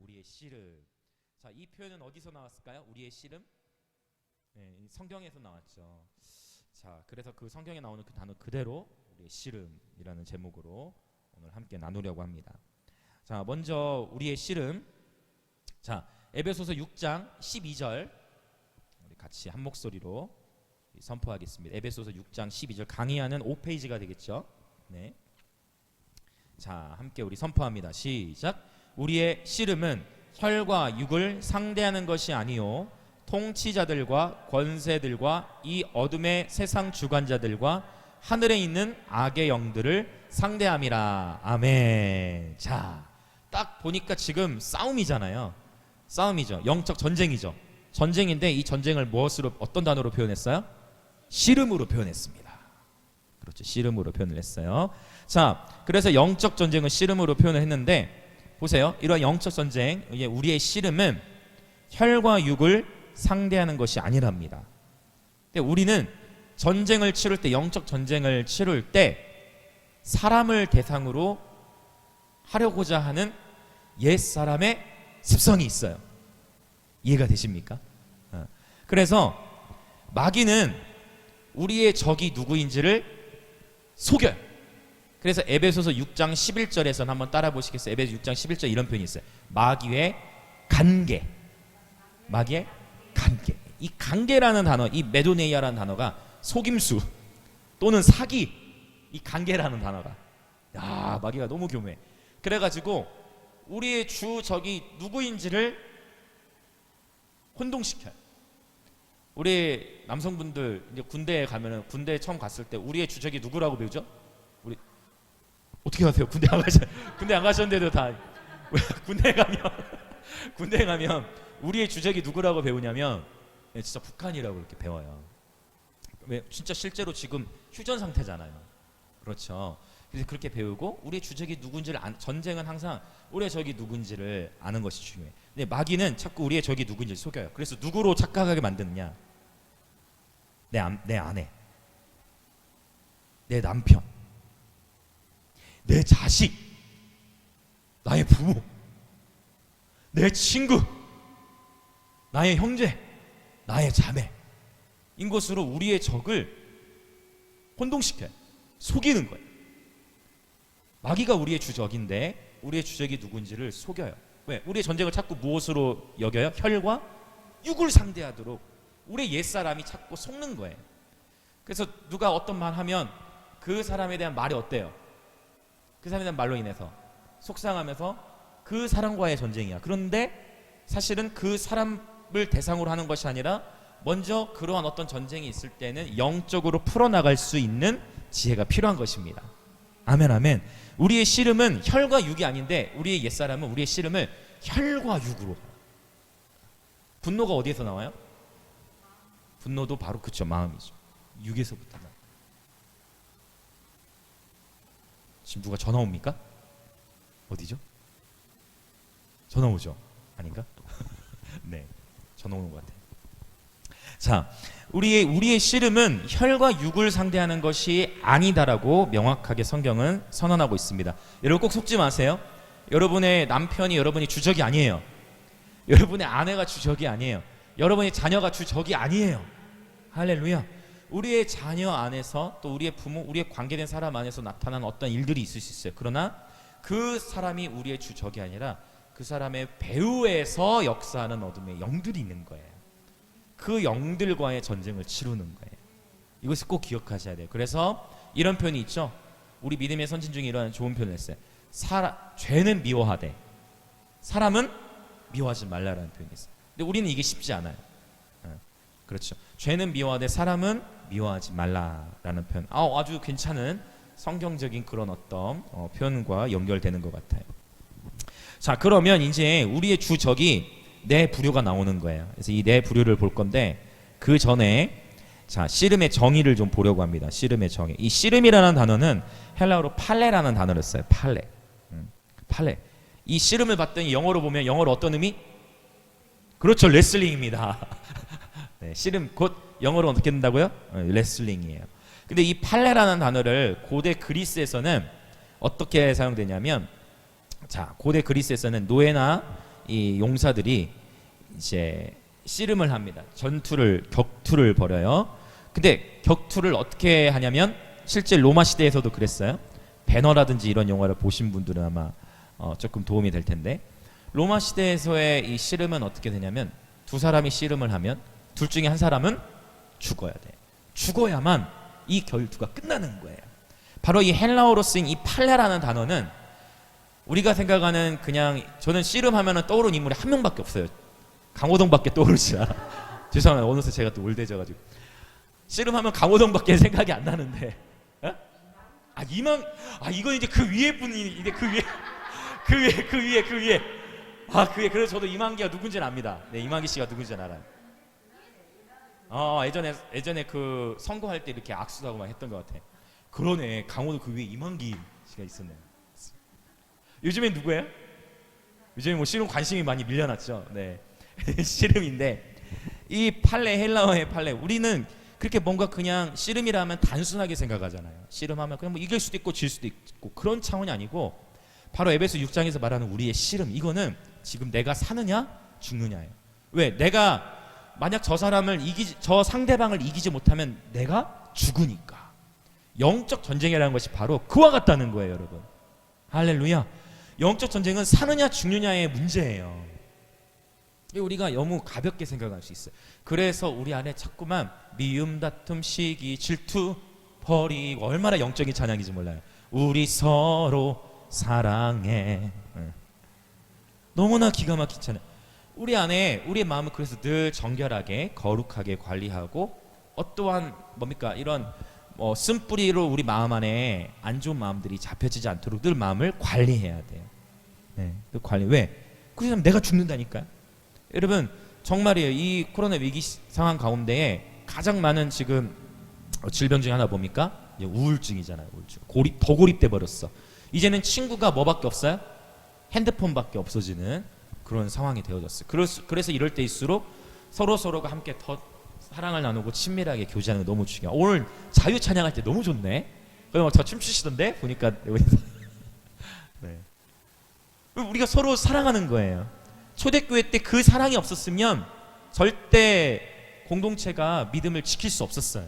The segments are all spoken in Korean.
우리의 씨름. 자, 이 표현은 어디서 나왔을까요? 우리의 씨름? 네, 성경에서 나왔죠. 자, 그래서 그 성경에 나오는 그 단어 그대로 우리의 씨름이라는 제목으로 오늘 함께 나누려고 합니다. 자, 먼저 우리의 씨름. 자, 에베소서 6장 12절 우리 같이 한 목소리로 선포하겠습니다. 에베소서 6장 12절 강의하는 5페이지가 되겠죠. 네. 자, 함께 우리 선포합니다. 시작. 우리의 씨름은 혈과 육을 상대하는 것이 아니요 통치자들과 권세들과 이 어둠의 세상 주관자들과 하늘에 있는 악의 영들을 상대함이라. 아멘. 자, 딱 보니까 지금 싸움이잖아요. 싸움이죠. 영적 전쟁이죠. 전쟁인데 이 전쟁을 무엇으로, 어떤 단어로 표현했어요? 씨름으로 표현했습니다. 그렇죠. 씨름으로 표현을 했어요. 자, 그래서 영적 전쟁은 씨름으로 표현을 했는데 보세요. 이러한 영적 전쟁, 우리의 씨름은 혈과 육을 상대하는 것이 아니랍니다. 근데 우리는 전쟁을 치를 때, 영적 전쟁을 치를 때 사람을 대상으로 하려고자 하는 옛사람의 습성이 있어요. 이해가 되십니까? 그래서 마귀는 우리의 적이 누구인지를 속여요. 그래서 에베소서 6장 11절에서는 한번 따라 보시겠어요? 에베소 6장 11절 이런 표현이 있어요. 마귀의 간계. 마귀의 간계. 이 간계라는 단어, 이 메도네이아라는 단어가 속임수 또는 사기, 이 간계라는 단어가, 야, 마귀가 너무 교묘해. 그래가지고 우리의 주 적이 누구인지를 혼동시켜요. 우리 남성분들 이제 군대에 가면은, 군대에 처음 갔을 때 우리의 주적이 누구라고 배우죠? 우리 어떻게 아세요? 군대 안 가셨는데도 다 군대에 가면 우리의 주적이 누구라고 배우냐면 진짜 북한이라고 이렇게 배워요. 왜? 진짜 실제로 지금 휴전 상태잖아요. 그렇죠. 그래서 그렇게 배우고 우리의 주적이 누군지를 전쟁은 항상 우리의 적이 누군지를 아는 것이 중요해. 근데 마귀는 자꾸 우리의 적이 누군지를 속여요. 그래서 누구로 착각하게 만드느냐? 내 아내, 내 남편, 내 자식, 나의 부모, 내 친구, 나의 형제, 나의 자매, 인 것으로 우리의 적을 혼동시켜요. 속이는 거예요. 마귀가 우리의 주적인데 우리의 주적이 누군지를 속여요. 왜? 우리의 전쟁을 자꾸 무엇으로 여겨요? 혈과 육을 상대하도록 우리의 옛사람이 자꾸 속는 거예요. 그래서 누가 어떤 말 하면 그 사람에 대한 말이 어때요? 그 사람에 대한 말로 인해서 속상하면서 그 사람과의 전쟁이야. 그런데 사실은 그 사람을 대상으로 하는 것이 아니라 먼저 그러한 어떤 전쟁이 있을 때는 영적으로 풀어나갈 수 있는 지혜가 필요한 것입니다. 아멘, 아멘. 우리의 씨름은 혈과 육이 아닌데 우리의 옛사람은 우리의 씨름을 혈과 육으로. 분노가 어디에서 나와요? 분노도 바로 그쵸, 마음이죠. 육에서부터 나와요. 지금 누가 전화 옵니까? 어디죠? 전화 오죠? 아닌가? 네, 전화 오는 것 같아요. 자, 우리의 씨름은 혈과 육을 상대하는 것이 아니다라고 명확하게 성경은 선언하고 있습니다. 여러분 꼭 속지 마세요. 여러분의 남편이 여러분이 주적이 아니에요. 여러분의 아내가 주적이 아니에요. 여러분의 자녀가 주적이 아니에요. 할렐루야. 우리의 자녀 안에서 또 우리의 부모, 우리의 관계된 사람 안에서 나타나는 어떤 일들이 있을 수 있어요. 그러나 그 사람이 우리의 주적이 아니라 그 사람의 배후에서 역사하는 어둠의 영들이 있는 거예요. 그 영들과의 전쟁을 치르는 거예요. 이것을 꼭 기억하셔야 돼요. 그래서 이런 표현이 있죠. 우리 믿음의 선진 중에 이런 좋은 표현을 했어요. 죄는 미워하되 사람은 미워하지 말라라는 표현이 있어요. 근데 우리는 이게 쉽지 않아요. 그렇죠. 죄는 미워하되 사람은 미워하지 말라라는 표현. 아주 괜찮은 성경적인 그런 어떤 표현과 연결되는 것 같아요. 자, 그러면 이제 우리의 주적이 네 부류가 나오는 거예요. 그래서 이 네 부류를 볼 건데 그 전에 자, 씨름의 정의를 좀 보려고 합니다. 씨름의 정의. 이 씨름이라는 단어는 헬라어로 팔레라는 단어를 써요. 팔레. 팔레. 이 씨름을 봤더니 영어로 보면 영어로 어떤 의미? 그렇죠. 레슬링입니다. 네, 씨름 곧 영어로 어떻게 된다고요? 레슬링이에요. 근데 이 팔레라는 단어를 고대 그리스에서는 어떻게 사용되냐면, 자, 고대 그리스에서는 노예나 이 용사들이 이제 씨름을 합니다. 격투를 벌여요. 근데 격투를 어떻게 하냐면 실제 로마 시대에서도 그랬어요. 배너라든지 이런 영화를 보신 분들은 아마 조금 도움이 될 텐데, 로마 시대에서의 이 씨름은 어떻게 되냐면 두 사람이 씨름을 하면 둘 중에 한 사람은 죽어야 돼. 죽어야만 이 결투가 끝나는 거예요. 바로 이 헬라어로 쓰인 이 팔레라는 단어는 우리가 생각하는, 그냥 저는 씨름하면 떠오르는 인물이 한 명밖에 없어요. 강호동밖에 떠오르지 않아. 죄송합니다. 어느새 제가 또 올대져가지고. 씨름하면 강호동밖에 생각이 안 나는데. 어? 이건 이제 그 위에 분이, 이제 그 위에. 그래서 저도 이만기가 누군지는 압니다. 네, 이만기 씨가 누군지는 알아요. 예전에 그 선거할 때 이렇게 악수도 하고 막 했던 것 같아. 그러네. 강호동 그 위에 이만기 씨가 있었네. 요즘엔 누구예요? 요즘에 뭐 씨름 관심이 많이 밀려났죠. 네. 씨름인데 이 팔레, 헬라어의 팔레, 우리는 그렇게 뭔가 그냥 씨름이라면 단순하게 생각하잖아요. 씨름하면 그냥 뭐 이길 수도 있고 질 수도 있고 그런 차원이 아니고, 바로 에베소 6장에서 말하는 우리의 씨름, 이거는 지금 내가 사느냐 죽느냐예요. 왜? 내가 만약 저 상대방을 이기지 못하면 내가 죽으니까. 영적 전쟁이라는 것이 바로 그와 같다는 거예요, 여러분. 할렐루야. 영적 전쟁은 사느냐 죽느냐의 문제예요. 우리가 너무 가볍게 생각할 수 있어요. 그래서 우리 안에 자꾸만 미움, 다툼, 시기, 질투, 버리고, 얼마나 영적인 찬양인지 몰라요. 우리 서로 사랑해. 너무나 기가 막힌 찬양. 우리 안에, 우리의 마음을 그래서 늘 정결하게 거룩하게 관리하고, 어떠한 이런 쓴뿌리로 우리 마음 안에 안 좋은 마음들이 잡혀지지 않도록 늘 마음을 관리해야 돼요. 네, 관리. 왜? 그러면 내가 죽는다니까요. 여러분 정말이에요. 이 코로나 위기 상황 가운데에 가장 많은 지금 질병 중에 하나 뭡니까? 우울증이잖아요. 우울증. 더 고립돼 버렸어. 이제는 친구가 뭐밖에 없어요? 핸드폰밖에 없어지는 그런 상황이 되어졌어요. 그래서 이럴 때일수록 서로가 함께 더 사랑을 나누고 친밀하게 교제하는 게 너무 중요해요. 오늘 자유 찬양할 때 너무 좋네. 그럼 저 춤추시던데 보니까. 네. 우리가 서로 사랑하는 거예요. 초대교회 때 그 사랑이 없었으면 절대 공동체가 믿음을 지킬 수 없었어요.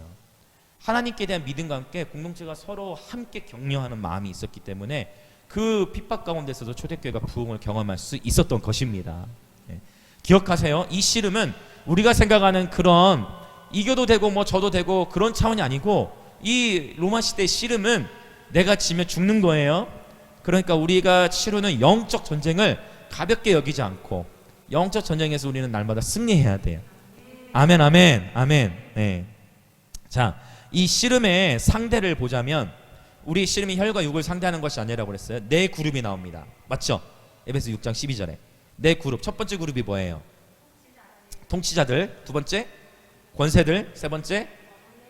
하나님께 대한 믿음과 함께 공동체가 서로 함께 격려하는 마음이 있었기 때문에 그 핍박 가운데서도 초대교회가 부흥을 경험할 수 있었던 것입니다. 네. 기억하세요. 이 씨름은 우리가 생각하는 그런 이겨도 되고 뭐 져도 되고 그런 차원이 아니고, 이 로마 시대의 씨름은 내가 지면 죽는 거예요. 그러니까 우리가 치르는 영적 전쟁을 가볍게 여기지 않고 영적 전쟁에서 우리는 날마다 승리해야 돼요. 아멘, 아멘, 아멘. 네. 자, 이 씨름의 상대를 보자면, 우리 씨름이 혈과 육을 상대하는 것이 아니라고 그랬어요. 네 그룹이 나옵니다. 맞죠? 에베소 6장 12절에 네 그룹. 첫 번째 그룹이 뭐예요? 통치자들. 두 번째 권세들. 세 번째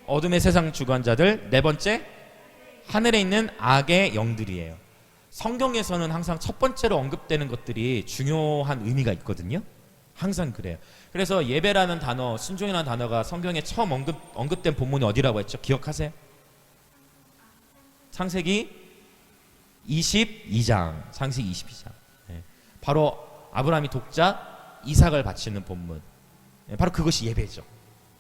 어둠의 세상 주관자들. 네 번째 하늘에 있는 악의 영들이에요. 성경에서는 항상 첫 번째로 언급되는 것들이 중요한 의미가 있거든요. 항상 그래요. 그래서 예배라는 단어, 순종이라는 단어가 성경에 처음 언급된 본문이 어디라고 했죠? 기억하세요? 창세기 22장. 창세기 22장. 네. 바로 아브라함이 독자 이삭을 바치는 본문. 네. 바로 그것이 예배죠.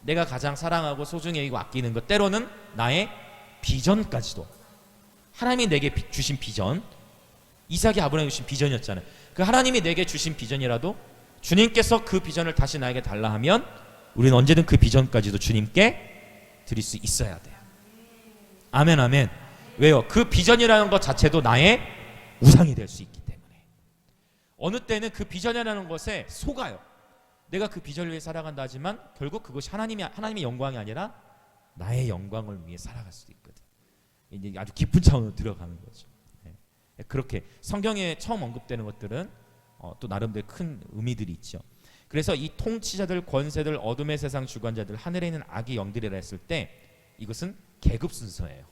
내가 가장 사랑하고 소중히 여기고 아끼는 것, 때로는 나의 비전까지도. 하나님이 내게 주신 비전, 이삭이 아브라함이 주신 비전이었잖아요. 그 하나님이 내게 주신 비전이라도 주님께서 그 비전을 다시 나에게 달라 하면 우리는 언제든 그 비전까지도 주님께 드릴 수 있어야 돼요. 아멘, 아멘. 왜요? 그 비전이라는 것 자체도 나의 우상이 될 수 있기 때문에. 어느 때는 그 비전이라는 것에 속아요. 내가 그 비전을 위해 살아간다 하지만 결국 그것이 하나님의 영광이 아니라 나의 영광을 위해 살아갈 수도 있거든. 이제 아주 깊은 차원으로 들어가는 거죠. 네. 그렇게 성경에 처음 언급되는 것들은 또 나름대로 큰 의미들이 있죠. 그래서 이 통치자들, 권세들, 어둠의 세상 주관자들, 하늘에 있는 악의 영들이라 했을 때 이것은 계급 순서예요.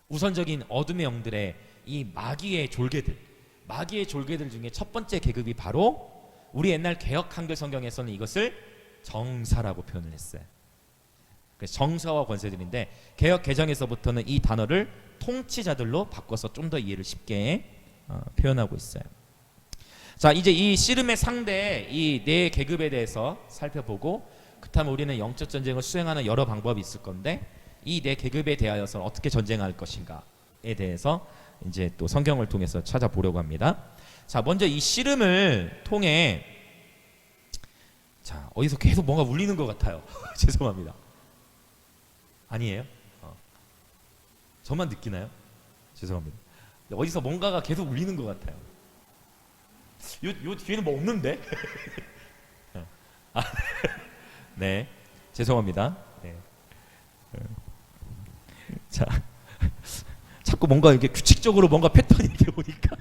우선적인 어둠의 영들의 이 마귀의 졸개들 중에 첫 번째 계급이 바로 우리 옛날 개역 한글 성경에서는 이것을 정사라고 표현을 했어요. 그래서 정사와 권세들인데 개역 개정에서부터는 이 단어를 통치자들로 바꿔서 좀 더 이해를 쉽게 표현하고 있어요. 자, 이제 이 씨름의 상대 이 네 계급에 대해서 살펴보고 그렇다면 우리는 영적 전쟁을 수행하는 여러 방법이 있을 건데 이 네 계급에 대하여서 어떻게 전쟁할 것인가에 대해서 이제 또 성경을 통해서 찾아보려고 합니다. 자, 먼저 이 씨름을 통해 자, 어디서 계속 뭔가 울리는 것 같아요. 죄송합니다. 아니에요? 저만 느끼나요? 죄송합니다. 어디서 뭔가가 계속 울리는 것 같아요. 요 뒤에는 뭐 없는데? 네, 죄송합니다. 네. 자, 자꾸 뭔가 이렇게 규칙적으로 뭔가 패턴이 이렇게 오니까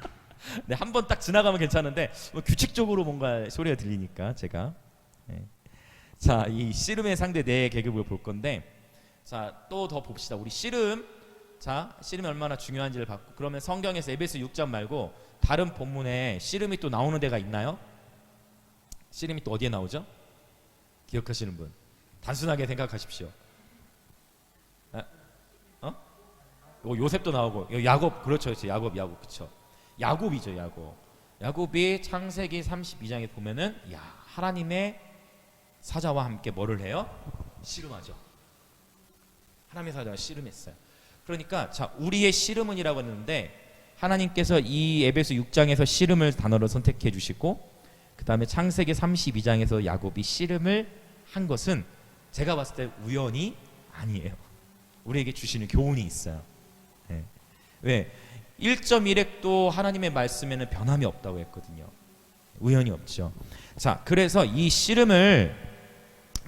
네, 한 번 딱 지나가면 괜찮은데 뭐 규칙적으로 뭔가 소리가 들리니까 제가 네. 자, 이 씨름의 상대 네 계급을 볼 건데 자, 또 더 봅시다. 우리 씨름, 자, 씨름이 얼마나 중요한지를 봤고 그러면 성경에서 에베소 6장 말고 다른 본문에 씨름이 또 나오는 데가 있나요? 씨름이 또 어디에 나오죠? 기억하시는 분? 단순하게 생각하십시오. 요셉도 나오고 야곱, 그렇죠, 그렇죠. 야곱 그렇죠. 야곱이죠, 야곱이 창세기 32장에 보면은 야, 하나님의 사자와 함께 뭐를 해요? 씨름하죠. 하나님의 사자와 씨름했어요. 그러니까 자, 우리의 씨름은이라고 했는데 하나님께서 이 에베소 6장에서 씨름을 단어로 선택해 주시고 그 다음에 창세기 32장에서 야곱이 씨름을 한 것은 제가 봤을 때 우연이 아니에요. 우리에게 주시는 교훈이 있어요. 네. 왜? 1.1획도 하나님의 말씀에는 변함이 없다고 했거든요. 우연이 없죠. 자, 그래서 이 씨름을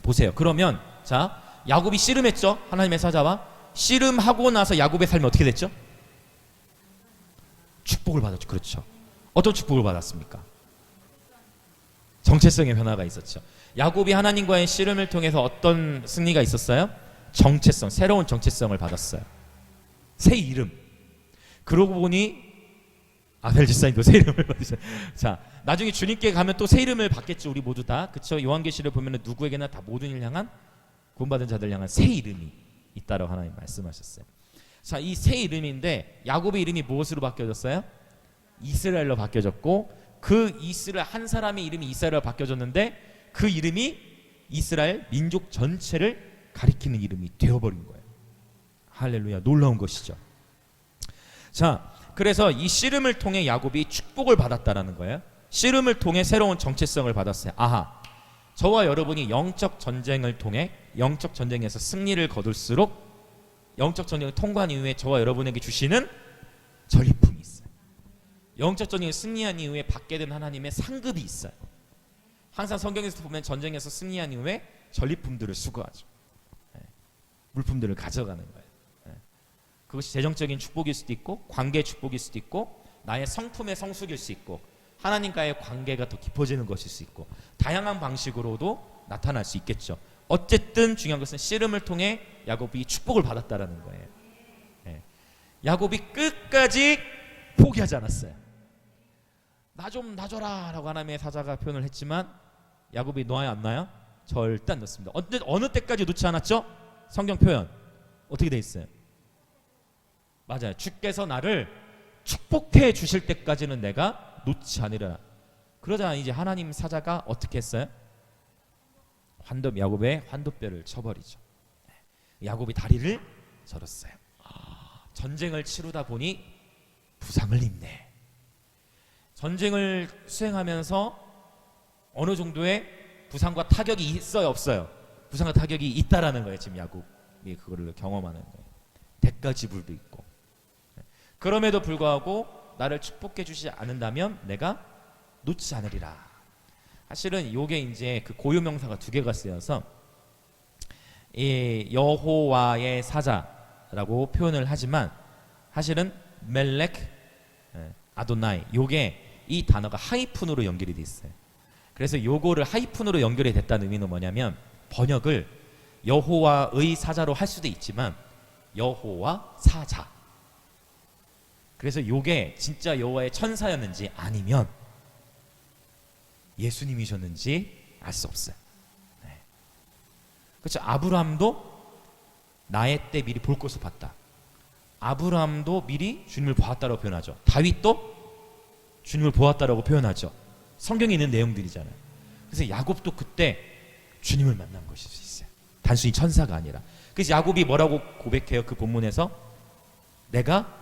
보세요. 그러면 자, 야곱이 씨름했죠. 하나님의 사자와 씨름하고 나서 야곱의 삶이 어떻게 됐죠? 축복을 받았죠. 그렇죠. 어떤 축복을 받았습니까? 정체성의 변화가 있었죠. 야곱이 하나님과의 씨름을 통해서 어떤 승리가 있었어요? 정체성, 새로운 정체성을 받았어요. 새 이름. 그러고 보니 아벨 집사님도 새 이름을 받으셨어요. 자, 나중에 주님께 가면 또 새 이름을 받겠죠. 우리 모두 다. 그렇죠? 요한계시를 보면 누구에게나 다 모든 일 향한 구원받은 자들 향한 새 이름이 있다라고 하나님 말씀하셨어요. 자, 이 새 이름인데 야곱의 이름이 무엇으로 바뀌어졌어요? 이스라엘로 바뀌어졌고 그 이스라엘 한 사람의 이름이 이스라엘로 바뀌어졌는데 그 이름이 이스라엘 민족 전체를 가리키는 이름이 되어버린 거예요. 할렐루야, 놀라운 것이죠. 자, 그래서 이 씨름을 통해 야곱이 축복을 받았다라는 거예요. 씨름을 통해 새로운 정체성을 받았어요. 아하, 저와 여러분이 영적 전쟁을 통해 영적 전쟁에서 승리를 거둘수록 영적 전쟁을 통과한 이후에 저와 여러분에게 주시는 전리품이 있어요. 영적 전쟁을 승리한 이후에 받게 된 하나님의 상급이 있어요. 항상 성경에서 보면 전쟁에서 승리한 이후에 전리품들을 수거하죠. 물품들을 가져가는 거예요. 그것이 재정적인 축복일 수도 있고 관계 축복일 수도 있고 나의 성품의 성숙일 수 있고 하나님과의 관계가 더 깊어지는 것일 수 있고 다양한 방식으로도 나타날 수 있겠죠. 어쨌든 중요한 것은 씨름을 통해 야곱이 축복을 받았다라는 거예요. 야곱이 끝까지 포기하지 않았어요. 나 좀 놔줘라 라고 하나님의 사자가 표현을 했지만 야곱이 놓아야 안 놔요? 절대 안 놓습니다. 어느 때까지 놓지 않았죠? 성경 표현 어떻게 돼 있어요? 맞아요. 주께서 나를 축복해 주실 때까지는 내가 놓지 않으리라. 그러자 이제 하나님 사자가 어떻게 했어요? 야곱의 환도뼈를 쳐버리죠. 야곱이 다리를 절었어요. 전쟁을 치르다 보니 부상을 입네. 전쟁을 수행하면서 어느 정도의 부상과 타격이 있어요, 없어요? 부상과 타격이 있다라는 거예요. 지금 야곱이 그거를 경험하는 거예요. 대가지불도 있고. 그럼에도 불구하고 나를 축복해 주지 않는다면 내가 놓지 않으리라. 사실은 요게 이제 그 고유명사가 두 개가 쓰여서 이 여호와의 사자라고 표현을 하지만 사실은 멜렉 아도나이, 요게 이 단어가 하이픈으로 연결이 돼 있어요. 그래서 요거를 하이픈으로 연결이 됐다는 의미는 뭐냐면 번역을 여호와의 사자로 할 수도 있지만 여호와 사자. 그래서 요게 진짜 여호와의 천사였는지 아니면 예수님이셨는지 알 수 없어요. 그렇죠. 아브라함도 나의 때 미리 볼 것을 봤다. 아브라함도 미리 주님을 보았다라고 표현하죠. 다윗도 주님을 보았다라고 표현하죠. 성경에 있는 내용들이잖아요. 그래서 야곱도 그때 주님을 만난 것일 수 있어요. 단순히 천사가 아니라. 그래서 야곱이 뭐라고 고백해요? 그 본문에서 내가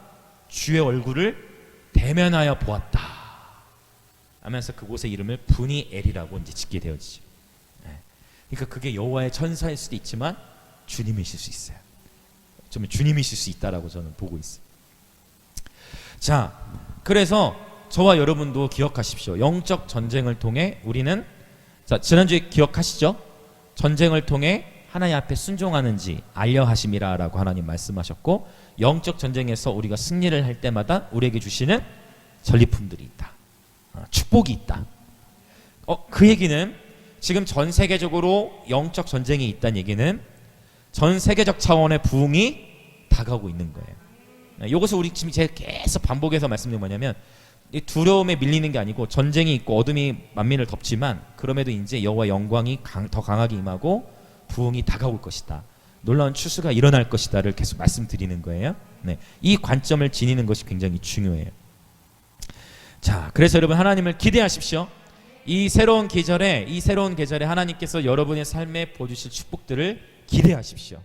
주의 얼굴을 대면하여 보았다 하면서 그곳의 이름을 브니엘이라고 이제 짓게 되어지죠. 그러니까 그게 여호와의 천사일 수도 있지만 주님이실 수 있어요. 좀 주님이실 수 있다라고 저는 보고 있어요. 자, 그래서 저와 여러분도 기억하십시오. 영적 전쟁을 통해 우리는, 자, 지난주에 기억하시죠? 전쟁을 통해 하나님 앞에 순종하는지 알려 하심이라 라고 하나님 말씀하셨고, 영적 전쟁에서 우리가 승리를 할 때마다 우리에게 주시는 전리품들이 있다. 축복이 있다. 그 얘기는 지금 전 세계적으로 영적 전쟁이 있다는 얘기는 전 세계적 차원의 부흥이 다가오고 있는 거예요. 이것을 우리 지금 제가 계속 반복해서 말씀드린 뭐냐면, 두려움에 밀리는 게 아니고 전쟁이 있고 어둠이 만민을 덮지만 그럼에도 이제 여호와 영광이 더 강하게 임하고 부흥이 다가올 것이다. 놀라운 추수가 일어날 것이다를 계속 말씀드리는 거예요. 네, 이 관점을 지니는 것이 굉장히 중요해요. 자, 그래서 여러분 하나님을 기대하십시오. 이 새로운 계절에 하나님께서 여러분의 삶에 보여주실 축복들을 기대하십시오.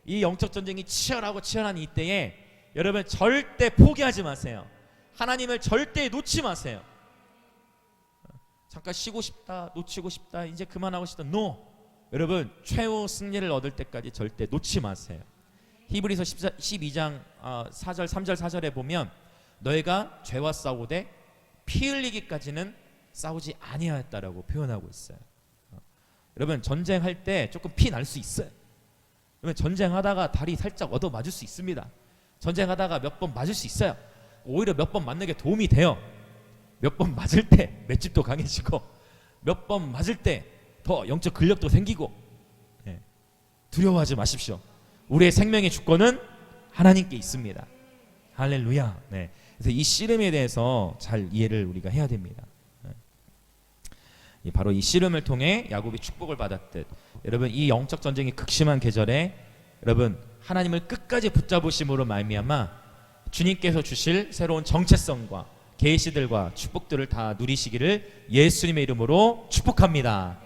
이 영적 전쟁이 치열한 이때에 여러분 절대 포기하지 마세요. 하나님을 절대 놓지 마세요. 잠깐 쉬고 싶다, 놓치고 싶다, 이제 그만하고 싶다. No. 여러분 최후 승리를 얻을 때까지 절대 놓지 마세요. 히브리서 12장 4절 3절 4절에 보면 너희가 죄와 싸우되 피 흘리기까지는 싸우지 아니하였다라고 표현하고 있어요. 여러분 전쟁할 때 조금 피 날 수 있어요. 여러분 전쟁하다가 다리 살짝 얻어 맞을 수 있습니다. 전쟁하다가 몇 번 맞을 수 있어요. 오히려 몇 번 맞는 게 도움이 돼요. 몇 번 맞을 때 맷집도 강해지고 몇 번 맞을 때 더 영적 근력도 생기고. 네. 두려워하지 마십시오. 우리의 생명의 주권은 하나님께 있습니다. 할렐루야. 네. 그래서 이 씨름에 대해서 잘 이해를 우리가 해야 됩니다. 네. 바로 이 씨름을 통해 야곱이 축복을 받았듯 여러분 이 영적 전쟁이 극심한 계절에 여러분 하나님을 끝까지 붙잡으심으로 말미암아 주님께서 주실 새로운 정체성과 계시들과 축복들을 다 누리시기를 예수님의 이름으로 축복합니다.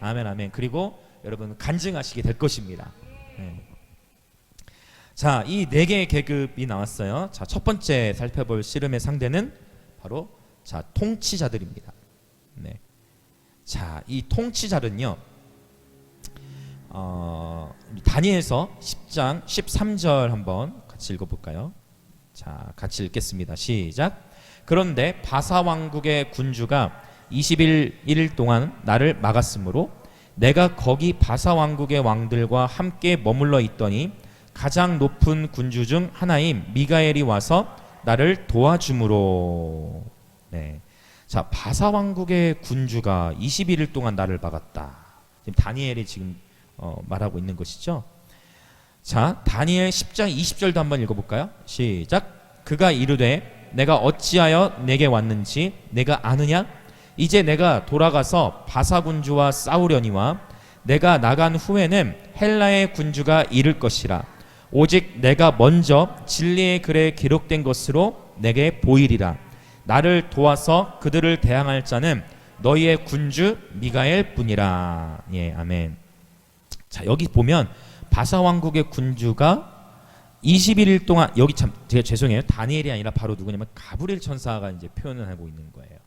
아멘 아멘. 그리고 여러분 간증하시게 될 것입니다. 네. 자, 이 네 개의 계급이 나왔어요. 자, 첫 번째 살펴볼 씨름의 상대는 바로 자 통치자들입니다. 네. 자, 이 통치자는요. 다니엘서 10장 13절 한번 같이 읽어볼까요? 자, 같이 읽겠습니다. 시작. 그런데 바사 왕국의 군주가 21일 동안 나를 막았으므로 내가 거기 바사 왕국의 왕들과 함께 머물러 있더니 가장 높은 군주 중 하나인 미가엘이 와서 나를 도와주므로. 네. 자, 바사 왕국의 군주가 21일 동안 나를 막았다. 지금 다니엘이 지금 말하고 있는 것이죠. 자, 다니엘 10장 20절도 한번 읽어볼까요? 시작. 그가 이르되 내가 어찌하여 내게 왔는지 내가 아느냐? 이제 내가 돌아가서 바사 군주와 싸우려니와 내가 나간 후에는 헬라의 군주가 이를 것이라. 오직 내가 먼저 진리의 글에 기록된 것으로 내게 보이리라. 나를 도와서 그들을 대항할 자는 너희의 군주 미가엘 뿐이라. 예, 아멘. 자, 여기 보면 바사 왕국의 군주가 21일 동안, 여기 참 제가 죄송해요. 다니엘이 아니라 바로 누구냐면 가브리엘 천사가 이제 표현을 하고 있는 거예요.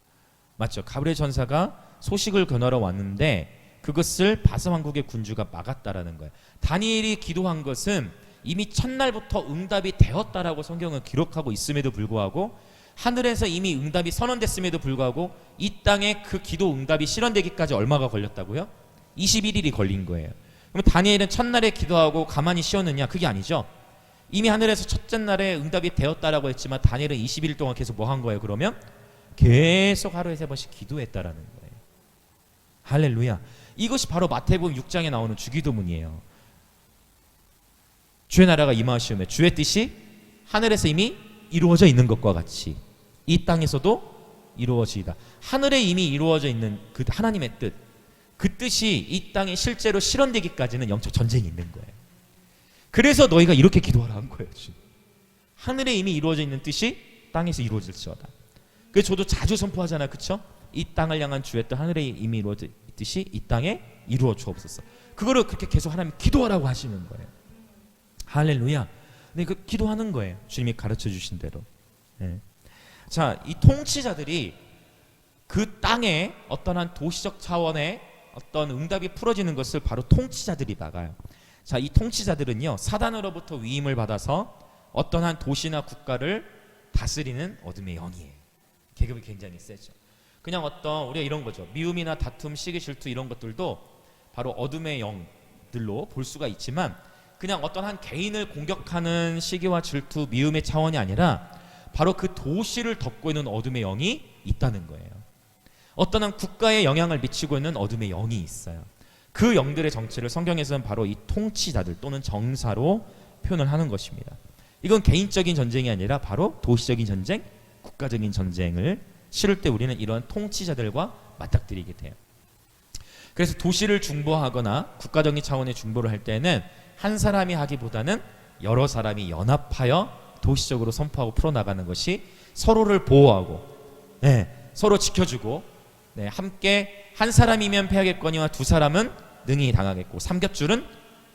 맞죠? 가브리엘 천사가 소식을 전하러 왔는데 그것을 바사 왕국의 군주가 막았다라는 거예요. 다니엘이 기도한 것은 이미 첫날부터 응답이 되었다라고 성경은 기록하고 있음에도 불구하고 하늘에서 이미 응답이 선언됐음에도 불구하고 이 땅에 그 기도 응답이 실현되기까지 얼마가 걸렸다고요? 21일이 걸린 거예요. 그럼 다니엘은 첫날에 기도하고 가만히 쉬었느냐? 그게 아니죠. 이미 하늘에서 첫째 날에 응답이 되었다라고 했지만 다니엘은 21일 동안 계속 뭐 한 거예요? 그러면 계속 하루에 3번씩 기도했다라는 거예요. 할렐루야. 이것이 바로 마태복음 6장에 나오는 주기도문이에요. 주의 나라가 임하시오며 주의 뜻이 하늘에서 이미 이루어져 있는 것과 같이 이 땅에서도 이루어지이다. 하늘에 이미 이루어져 있는 그 하나님의 뜻, 그 뜻이 이 땅에 실제로 실현되기까지는 영적 전쟁이 있는 거예요. 그래서 너희가 이렇게 기도하라 한 거예요. 하늘에 이미 이루어져 있는 뜻이 땅에서 이루어질지어다. 그래서 저도 자주 선포하잖아요. 그렇죠? 이 땅을 향한 주의 뜻 하늘에 이미 이루어졌듯이 이 땅에 이루어 주옵소서. 그거를 그렇게 계속 하나님 기도하라고 하시는 거예요. 할렐루야. 네, 그 기도하는 거예요. 주님이 가르쳐 주신 대로. 네. 자, 이 통치자들이 그 땅에 어떤 한 도시적 차원의 어떤 응답이 풀어지는 것을 바로 통치자들이 막아요. 자, 이 통치자들은요, 사단으로부터 위임을 받아서 어떤 한 도시나 국가를 다스리는 어둠의 영이에요. 계급이 굉장히 세죠. 그냥 어떤 우리가 이런 거죠. 미움이나 다툼, 시기, 질투 이런 것들도 바로 어둠의 영들로 볼 수가 있지만, 그냥 어떤 한 개인을 공격하는 시기와 질투, 미움의 차원이 아니라 바로 그 도시를 덮고 있는 어둠의 영이 있다는 거예요. 어떤 한 국가에 영향을 미치고 있는 어둠의 영이 있어요. 그 영들의 정체를 성경에서는 바로 이 통치자들 또는 정사로 표현을 하는 것입니다. 이건 개인적인 전쟁이 아니라 바로 도시적인 전쟁, 국가적인 전쟁을 치를 때 우리는 이런 통치자들과 맞닥뜨리게 돼요. 그래서 도시를 중보하거나 국가적인 차원의 중보를 할 때는 한 사람이 하기보다는 여러 사람이 연합하여 도시적으로 선포하고 풀어나가는 것이 서로를 보호하고, 네, 서로 지켜주고, 네, 함께 한 사람이면 패하겠거니와 두 사람은 능히 당하겠고 삼겹줄은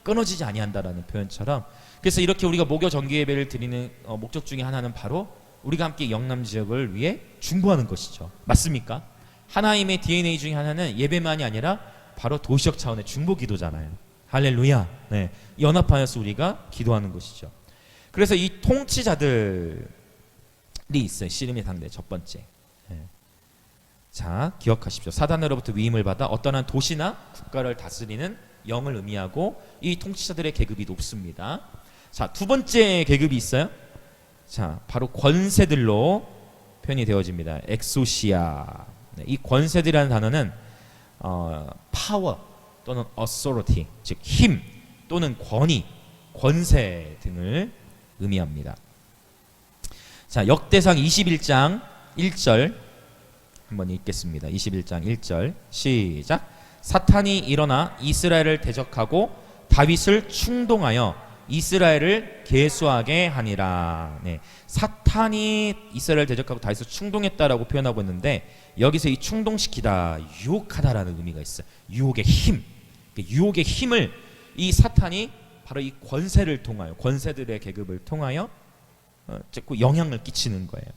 끊어지지 아니한다라는 표현처럼, 그래서 이렇게 우리가 목요 정기 예배를 드리는 목적 중에 하나는 바로 우리가 함께 영남 지역을 위해 중보하는 것이죠. 맞습니까? 하나님의 DNA 중에 하나는 예배만이 아니라 바로 도시적 차원의 중보 기도잖아요. 할렐루야. 네, 연합하여서 우리가 기도하는 것이죠. 그래서 이 통치자들이 있어요. 씨름의 상대 첫 번째. 네. 자, 기억하십시오. 사단으로부터 위임을 받아 어떤 한 도시나 국가를 다스리는 영을 의미하고 이 통치자들의 계급이 높습니다. 자, 두 번째 계급이 있어요. 자, 바로 권세들로 표현이 되어집니다. 엑소시아. 네, 이 권세들이라는 단어는 파워 또는 authority, 즉 힘 또는 권위, 권세 등을 의미합니다. 자, 역대상 21장 1절 한번 읽겠습니다. 21장 1절 시작. 사탄이 일어나 이스라엘을 대적하고 다윗을 충동하여 이스라엘을 계수하게 하니라. 네, 사탄이 이스라엘을 대적하고 다윗을 충동했다라고 표현하고 있는데, 여기서 이 충동시키다, 유혹하다라는 의미가 있어요. 유혹의 힘, 유혹의 힘을 이 사탄이 바로 이 권세를 통하여, 권세들의 계급을 통하여 자꾸 영향을 끼치는 거예요.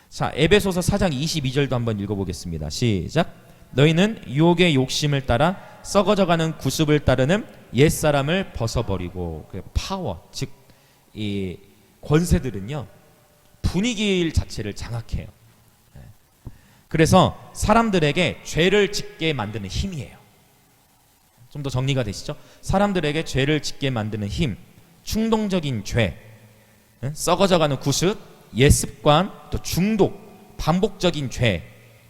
자, 에베소서 4장 22절도 한번 읽어보겠습니다. 시작. 너희는 유혹의 욕심을 따라 썩어져가는 구습을 따르는 옛사람을 벗어버리고. 파워, 즉 이 권세들은요 분위기 자체를 장악해요. 그래서 사람들에게 죄를 짓게 만드는 힘이에요. 좀 더 정리가 되시죠? 사람들에게 죄를 짓게 만드는 힘, 충동적인 죄, 썩어져가는 구습, 옛습관, 또 중독, 반복적인 죄,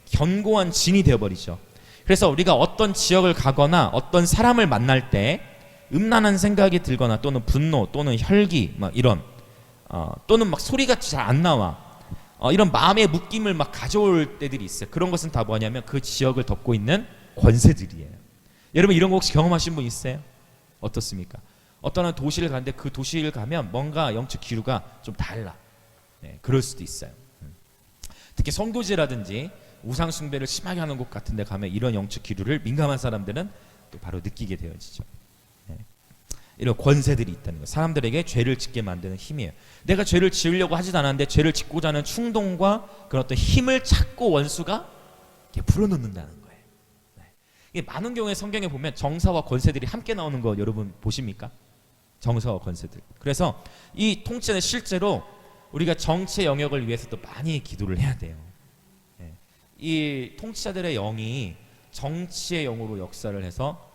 견고한 진이 되어버리죠. 그래서 우리가 어떤 지역을 가거나 어떤 사람을 만날 때 음란한 생각이 들거나 또는 분노 또는 혈기 막 이런 또는 막 소리가 잘 안 나와, 이런 마음의 묶임을 막 가져올 때들이 있어요. 그런 것은 다 뭐냐면 그 지역을 덮고 있는 권세들이에요. 여러분 이런 거 혹시 경험하신 분 있어요? 어떻습니까? 어떤 도시를 가는데 그 도시를 가면 뭔가 영적 기류가 좀 달라. 네, 그럴 수도 있어요. 특히 선교지라든지 우상 숭배를 심하게 하는 곳 같은 데 가면 이런 영적 기류를 민감한 사람들은 또 바로 느끼게 되어지죠. 네. 이런 권세들이 있다는 거예요. 사람들에게 죄를 짓게 만드는 힘이에요. 내가 죄를 지으려고 하지도 않았는데 죄를 짓고자 하는 충동과 그런 어떤 힘을 찾고 원수가 이렇게 불어넣는다는 거예요. 네. 이게 많은 경우에 성경에 보면 정사와 권세들이 함께 나오는 거 여러분 보십니까? 정사와 권세들. 그래서 이 통치는 실제로 우리가 정치의 영역을 위해서도 많이 기도를 해야 돼요. 네. 이 통치자들의 영이 정치의 영으로 역사를 해서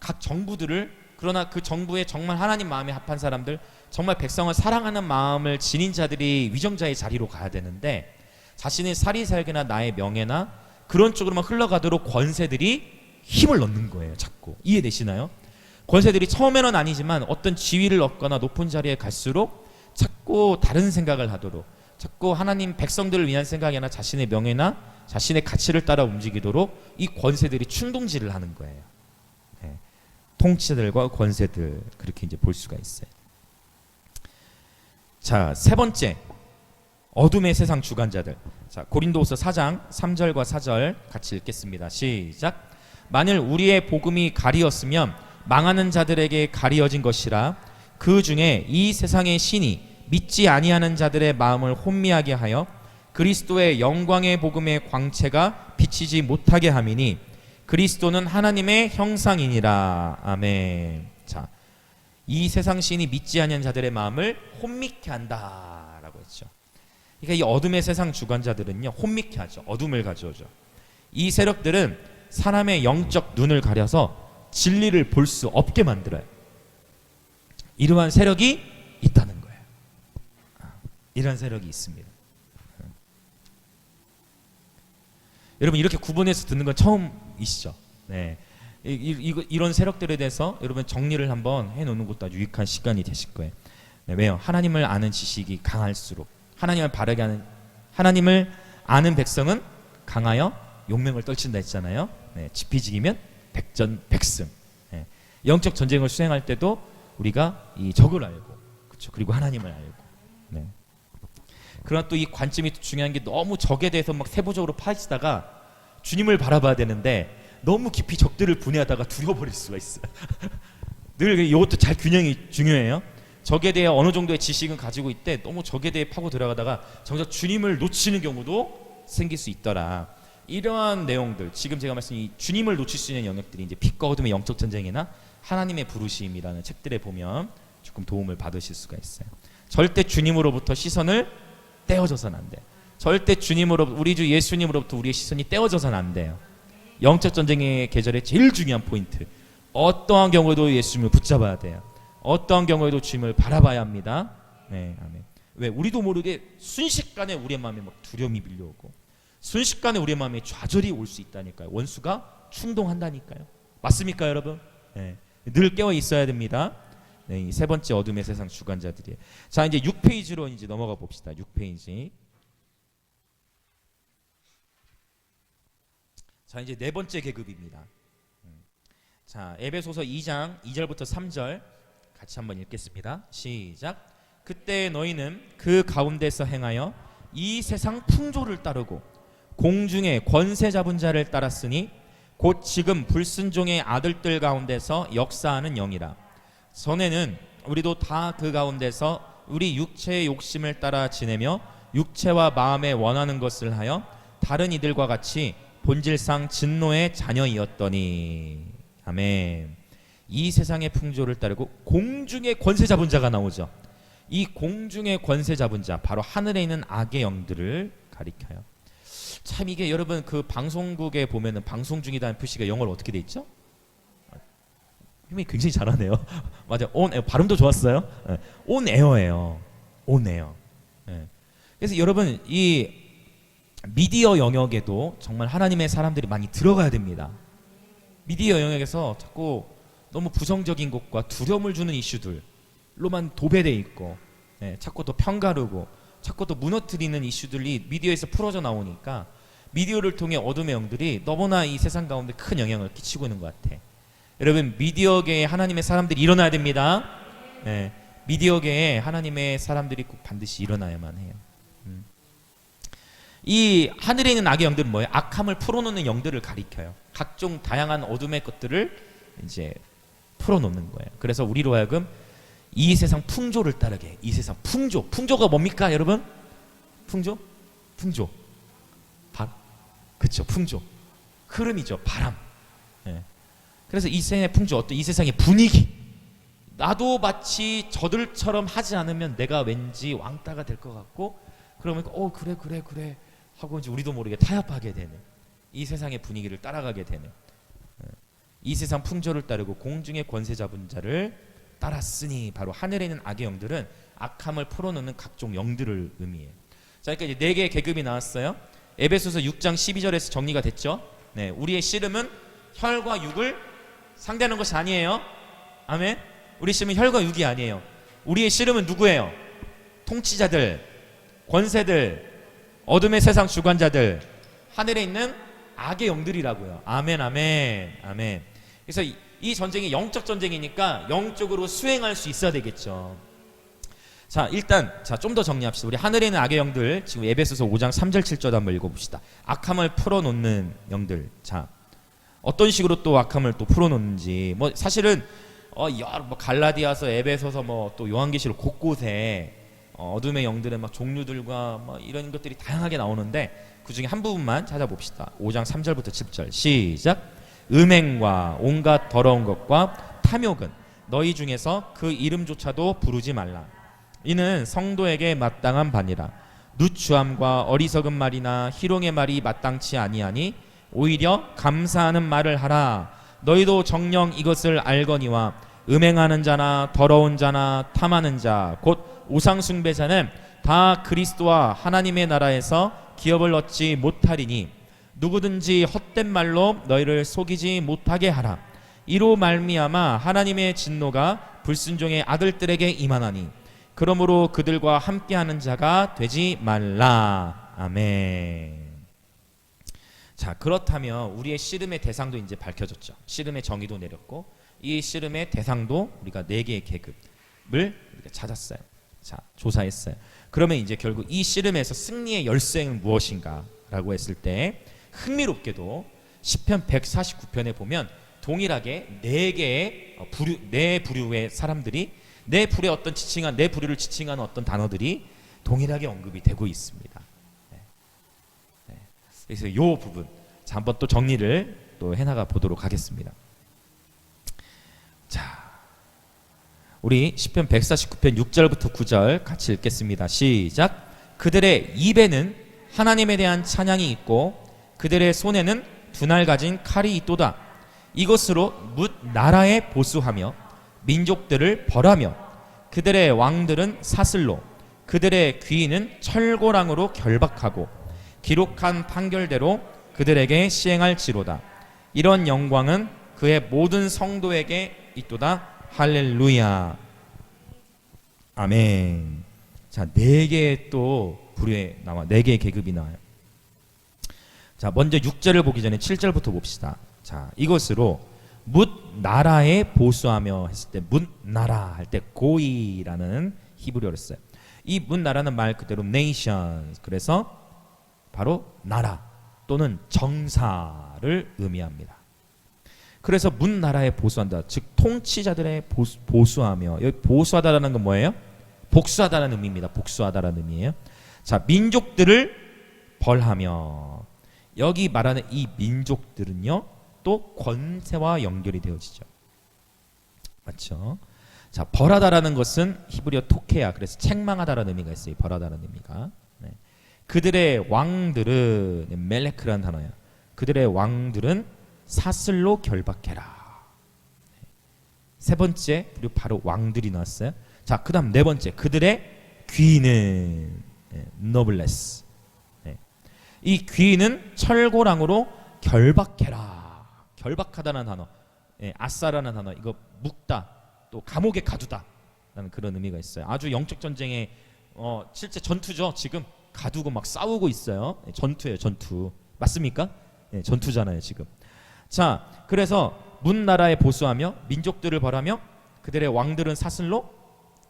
각 정부들을, 그러나 그 정부에 정말 하나님 마음에 합한 사람들, 정말 백성을 사랑하는 마음을 지닌 자들이 위정자의 자리로 가야 되는데, 자신의 사리살개나 나의 명예나 그런 쪽으로만 흘러가도록 권세들이 힘을 넣는 거예요. 자꾸. 이해되시나요? 권세들이 처음에는 아니지만 어떤 지위를 얻거나 높은 자리에 갈수록 자꾸 다른 생각을 하도록, 자꾸 하나님 백성들을 위한 생각이나 자신의 명예나 자신의 가치를 따라 움직이도록 이 권세들이 충동질을 하는 거예요. 네. 통치자들과 권세들, 그렇게 이제 볼 수가 있어요. 자, 세 번째, 어둠의 세상 주관자들. 자, 고린도후서 4장 3절과 4절 같이 읽겠습니다. 시작. 만일 우리의 복음이 가리었으면 망하는 자들에게 가리어진 것이라. 그 중에 이 세상의 신이 믿지 아니하는 자들의 마음을 혼미하게 하여 그리스도의 영광의 복음의 광채가 비치지 못하게 함이니 그리스도는 하나님의 형상이니라. 아멘. 자, 이 세상 신이 믿지 아니하는 자들의 마음을 혼미케 한다라고 했죠. 그러니까 이 어둠의 세상 주관자들은요, 혼미케 하죠. 어둠을 가져오죠. 이 세력들은 사람의 영적 눈을 가려서 진리를 볼 수 없게 만들어요. 이러한 세력이 있다는 거예요. 이러한 세력이 있습니다. 여러분, 이렇게 구분해서 듣는 건 처음이시죠? 네. 이런 세력들에 대해서 여러분 정리를 한번 해놓는 것도 아주 유익한 시간이 되실 거예요. 네, 왜요? 하나님을 아는 지식이 강할수록, 하나님을 바르게 하는, 하나님을 아는 백성은 강하여 용맹을 떨친다 했잖아요. 네, 지피지기면 백전백승. 네, 영적 전쟁을 수행할 때도 우리가 이 적을 알고, 그렇죠? 그리고 하나님을 알고. 네. 그러나 또 이 관점이 중요한 게, 너무 적에 대해서 막 세부적으로 파헤치다가 주님을 바라봐야 되는데 너무 깊이 적들을 분해하다가 두려워버릴 수가 있어요. 늘 이것도 잘 균형이 중요해요. 적에 대해 어느 정도의 지식은 가지고 있대 너무 적에 대해 파고 들어가다가 정작 주님을 놓치는 경우도 생길 수 있더라. 이러한 내용들, 지금 제가 말씀이 주님을 놓칠 수 있는 영역들이 이제 빛과 어둠의 영적 전쟁이나 하나님의 부르심이라는 책들에 보면 조금 도움을 받으실 수가 있어요. 절대 주님으로부터 시선을 떼어져서는 안 돼요. 절대 우리 주 예수님으로부터 우리의 시선이 떼어져서는 안 돼요. 영적 전쟁의 계절의 제일 중요한 포인트, 어떠한 경우에도 예수님을 붙잡아야 돼요. 어떠한 경우에도 주님을 바라봐야 합니다. 네, 아멘. 왜? 우리도 모르게 순식간에 우리의 마음에 막 두려움이 밀려오고, 순식간에 우리의 마음에 좌절이 올 수 있다니까요. 원수가 충동한다니까요. 맞습니까, 여러분? 네, 늘 깨어 있어야 됩니다. 네, 이 세 번째 어둠의 세상 주관자들이에요. 자, 이제 6페이지로 이제 넘어가 봅시다. 6페이지. 자, 이제 네 번째 계급입니다. 자, 에베소서 2장 2절부터 3절 같이 한번 읽겠습니다. 시작. 그때 너희는 그 가운데서 행하여 이 세상 풍조를 따르고 공중의 권세 잡은 자를 따랐으니 곧 지금 불순종의 아들들 가운데서 역사하는 영이라. 전에는 우리도 다 그 가운데서 우리 육체의 욕심을 따라 지내며 육체와 마음에 원하는 것을 하여 다른 이들과 같이 본질상 진노의 자녀이었더니. 아멘. 이 세상의 풍조를 따르고 공중의 권세 잡은 자가 나오죠. 이 공중의 권세 잡은 자, 바로 하늘에 있는 악의 영들을 가리켜요. 참, 이게 여러분 그 방송국에 보면은 방송 중이다는 표시가 영어로 어떻게 돼 있죠? 힘이 굉장히 잘하네요. 맞아요. 온 에어, 발음도 좋았어요. 네. 온 에어예요. 온 에어. 네. 그래서 여러분, 이 미디어 영역에도 정말 하나님의 사람들이 많이 들어가야 됩니다. 미디어 영역에서 자꾸 너무 부정적인 것과 두려움을 주는 이슈들로만 도배돼 있고, 네, 자꾸 또 편가르고 자꾸 또 무너뜨리는 이슈들이 미디어에서 풀어져 나오니까 미디어를 통해 어둠의 영들이 너무나 이 세상 가운데 큰 영향을 끼치고 있는 것 같아. 여러분, 미디어계에 하나님의 사람들이 일어나야 됩니다. 네, 미디어계에 하나님의 사람들이 꼭 반드시 일어나야만 해요. 이 하늘에 있는 악의 영들은 뭐예요? 악함을 풀어놓는 영들을 가리켜요. 각종 다양한 어둠의 것들을 이제 풀어놓는 거예요. 그래서 우리로 하여금 이 세상 풍조를 따르게. 이 세상 풍조가 뭡니까, 여러분? 풍조? 그쵸, 풍조. 흐름이죠. 바람. 네. 그래서 이 세상의 풍조, 어떤 이 세상의 분위기, 나도 마치 저들처럼 하지 않으면 내가 왠지 왕따가 될 것 같고, 그러면 그래 하고 이제 우리도 모르게 타협하게 되는, 이 세상의 분위기를 따라가게 되는, 이 세상 풍조를 따르고 공중의 권세 잡은 자를 따랐으니, 바로 하늘에 있는 악의 영들은 악함을 풀어놓는 각종 영들을 의미해요. 자, 그러니까 이제 4개의 계급이 나왔어요. 에베소서 6장 12절에서 정리가 됐죠. 네, 우리의 씨름은 혈과 육을 상대하는 것이 아니에요. 아멘. 우리 씨름은 혈과 육이 아니에요. 우리의 씨름은 누구예요? 통치자들, 권세들, 어둠의 세상 주관자들, 하늘에 있는 악의 영들이라고요. 아멘, 아멘, 아멘. 그래서 이 전쟁이 영적 전쟁이니까 영적으로 수행할 수 있어야 되겠죠. 자, 일단 좀 더 정리합시다. 우리 하늘에 있는 악의 영들, 지금 에베소서 5장 3절 7절 한번 읽어봅시다. 악함을 풀어놓는 영들. 자, 어떤 식으로 또 악함을 또 풀어놓는지. 뭐 사실은 뭐 갈라디아서, 에베소서, 뭐 또 요한계시록 곳곳에 어둠의 영들의 막 종류들과 뭐 이런 것들이 다양하게 나오는데 그 중에 한 부분만 찾아봅시다. 5장 3절부터 10절 시작. 음행과 온갖 더러운 것과 탐욕은 너희 중에서 그 이름조차도 부르지 말라. 이는 성도에게 마땅한 바니라. 누추함과 어리석은 말이나 희롱의 말이 마땅치 아니하니 오히려 감사하는 말을 하라. 너희도 정녕 이것을 알거니와 음행하는 자나 더러운 자나 탐하는 자 곧 우상 숭배자는 다 그리스도와 하나님의 나라에서 기업을 얻지 못하리니 누구든지 헛된 말로 너희를 속이지 못하게 하라. 이로 말미암아 하나님의 진노가 불순종의 아들들에게 임하나니 그러므로 그들과 함께하는 자가 되지 말라. 아멘. 자, 그렇다면 우리의 씨름의 대상도 이제 밝혀졌죠. 씨름의 정의도 내렸고 이 씨름의 대상도 우리가 4개의 계급을 우리가 찾았어요. 자, 조사했어요. 그러면 이제 결국 이 씨름에서 승리의 열쇠는 무엇인가라고 했을 때 흥미롭게도 시편 149편에 보면 동일하게 4 부류의 사람들이 내 부류를 지칭하는 어떤 단어들이 동일하게 언급이 되고 있습니다. 그래서 이 부분 자, 한번 또 정리를 또 해나가 보도록 하겠습니다. 자, 우리 시편 149편 6절부터 9절 같이 읽겠습니다. 시작. 그들의 입에는 하나님에 대한 찬양이 있고 그들의 손에는 두날 가진 칼이 있도다. 이것으로 뭇 나라에 보수하며 민족들을 벌하며 그들의 왕들은 사슬로 그들의 귀인은 철고랑으로 결박하고 기록한 판결대로 그들에게 시행할지로다. 이런 영광은 그의 모든 성도에게 있도다. 할렐루야. 아멘. 자, 4개의 또 부류에 나와 4개의 계급이 나와요. 자, 먼저 6절을 보기 전에 7절부터 봅시다. 자, 이것으로 뭇 나라에 보수하며 했을 때 뭇 나라 할 때 고이라는 히브리어를 써요. 이 뭇 나라는 말 그대로 nation, 그래서 바로 나라 또는 정사를 의미합니다. 그래서 뭇 나라에 보수한다, 즉 통치자들의 보수하며, 여기 보수하다라는 건 뭐예요? 복수하다라는 의미입니다. 복수하다라는 의미예요. 자, 민족들을 벌하며, 여기 말하는 이 민족들은요 또 권세와 연결이 되어지죠. 맞죠? 자, 벌하다라는 것은 히브리어 토케야, 그래서 책망하다라는 의미가 있어요. 벌하다라는 의미가. 네. 그들의 왕들은 멜레크라는 단어야. 그들의 왕들은 사슬로 결박해라. 네. 세 번째, 그리고 바로 왕들이 나왔어요. 자, 그 다음 4번째, 그들의 귀는 노블레스. 네. 이 귀는 철고랑으로 결박해라. 결박하다는 단어, 아싸라는 단어, 이거 묶다, 또 감옥에 가두다 라는 그런 의미가 있어요. 아주 영적 전쟁의 실제 전투죠. 지금 가두고 막 싸우고 있어요. 전투예요. 전투 맞습니까? 전투잖아요 지금. 자, 그래서 문 나라에 보수하며 민족들을 벌하며 그들의 왕들은 사슬로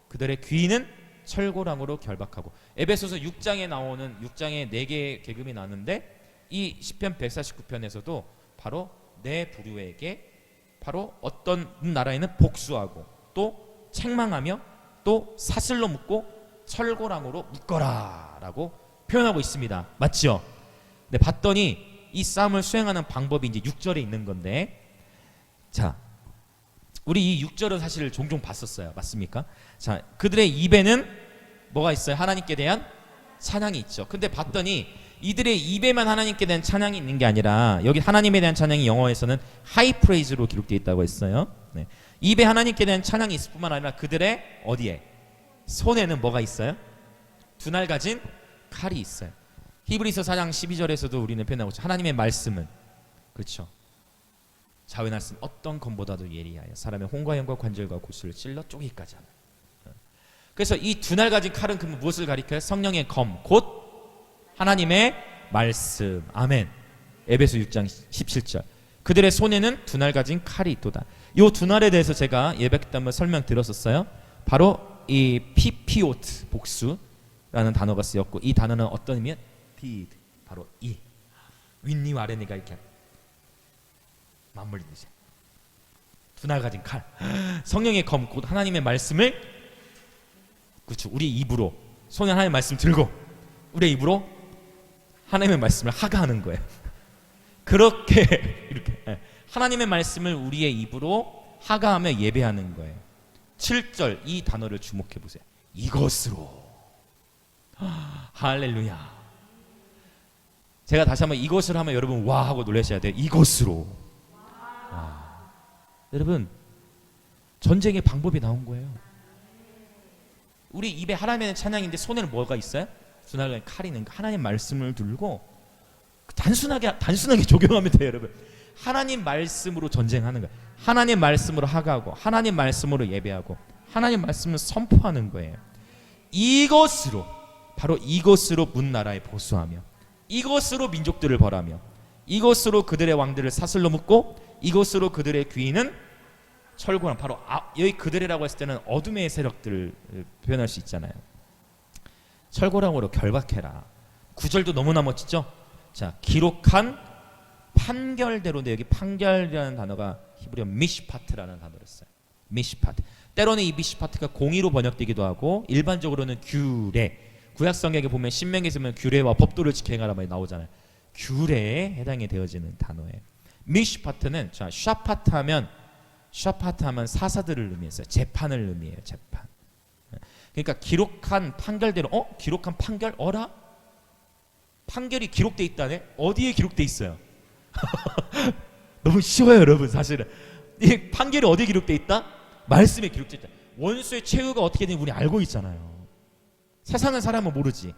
그들의 귀인은 철고랑으로 결박하고. 에베소서 6장에 나오는 6장에 4개의 계급이 나왔는데 이 시편 149편에서도 바로 4 부류에게 바로 어떤 나라에는 복수하고 또 책망하며 또 사슬로 묶고 철고랑으로 묶어라 라고 표현하고 있습니다. 맞죠? 네, 봤더니 이 싸움을 수행하는 방법이 이제 6절에 있는 건데, 자, 우리 이 6절은 사실 종종 봤었어요. 맞습니까? 자, 그들의 입에는 뭐가 있어요? 하나님께 대한 찬양이 있죠. 근데 봤더니 이들의 입에만 하나님께 대한 찬양이 있는 게 아니라 여기 하나님에 대한 찬양이 영어에서는 하이 프레이즈로 기록되어 있다고 했어요. 네. 입에 하나님께 대한 찬양이 있을 뿐만 아니라 그들의 어디에? 손에는 뭐가 있어요? 두날 가진 칼이 있어요. 히브리서 4장 12절에서도 우리는 표현하고 있죠. 하나님의 말씀은, 그렇죠, 자의 말씀 어떤 검보다도 예리하여 사람의 혼과 영과 관절과 골수를 찔러 쪼개기까지 하는. 그래서 이 두날 가진 칼은 그러면 무엇을 가리켜요? 성령의 검, 곧 하나님의 말씀. 아멘. 에베소 6장 17절. 그들의 손에는 두날 가진 칼이 있도다. 이 두날에 대해서 제가 예배 때 한번 설명드렸었어요. 바로 이 피피오트 복수라는 단어가 쓰였고, 이 단어는 어떤 의미야? did, 바로 이 윗니와 아랫니가 이렇게 맞물리듯이 두 날 가진 칼, 성령의 검, 곧 하나님의 말씀을, 그렇죠, 우리 입으로, 손에 하나님의 말씀 들고 우리의 입으로 하나님의 말씀을 하가하는 거예요. 그렇게 이렇게 하나님의 말씀을 우리의 입으로 하가하며 예배하는 거예요. 7절 이 단어를 주목해 보세요. 이것으로. 할렐루야. 제가 다시 한번 이것을 하면 여러분 와 하고 놀라셔야 돼요. 이것으로. 와. 여러분, 전쟁의 방법이 나온 거예요. 우리 입에 하나님의 찬양인데 손에는 뭐가 있어요? 두날간 칼이 있는, 하나님 말씀을 들고 단순하게 적용하면 돼요. 여러분, 하나님 말씀으로 전쟁하는 거예요. 하나님 말씀으로 하가하고, 하나님 말씀으로 예배하고, 하나님 말씀을 선포하는 거예요. 이것으로, 바로 이것으로 문 나라에 보수하며, 이것으로 민족들을 벌하며, 이것으로 그들의 왕들을 사슬로 묶고, 이것으로 그들의 귀인은 철고랑, 바로 여기 그들이라고 했을 때는 어둠의 세력들을 표현할 수 있잖아요. 철고랑으로 결박해라. 9절도 너무나 멋지죠. 자, 기록한 판결대로인데, 여기 판결이라는 단어가 히브리어 미시파트라는 단어를 써요. 미시파트. 때로는 이 미시파트가 공의로 번역되기도 하고, 일반적으로는 규례. 구약성경에 보면 신명기에 보면 규례와 법도를 지켜행하라 말이 나오잖아요. 규례에 해당이 되어지는 단어예요. 미시파트는, 자, 샤파트 하면 사사들을 의미했어요. 재판을 의미해요. 재판. 그러니까 기록한 판결대로, 기록한 판결? 어라? 판결이 기록돼 있다네? 어디에 기록돼 있어요? 너무 쉬워요, 여러분. 사실은 이 판결이 어디에 기록돼 있다? 말씀에 기록돼 있다. 원수의 최후가 어떻게 되는지 우리 알고 있잖아요. 세상은 사람은 모르지.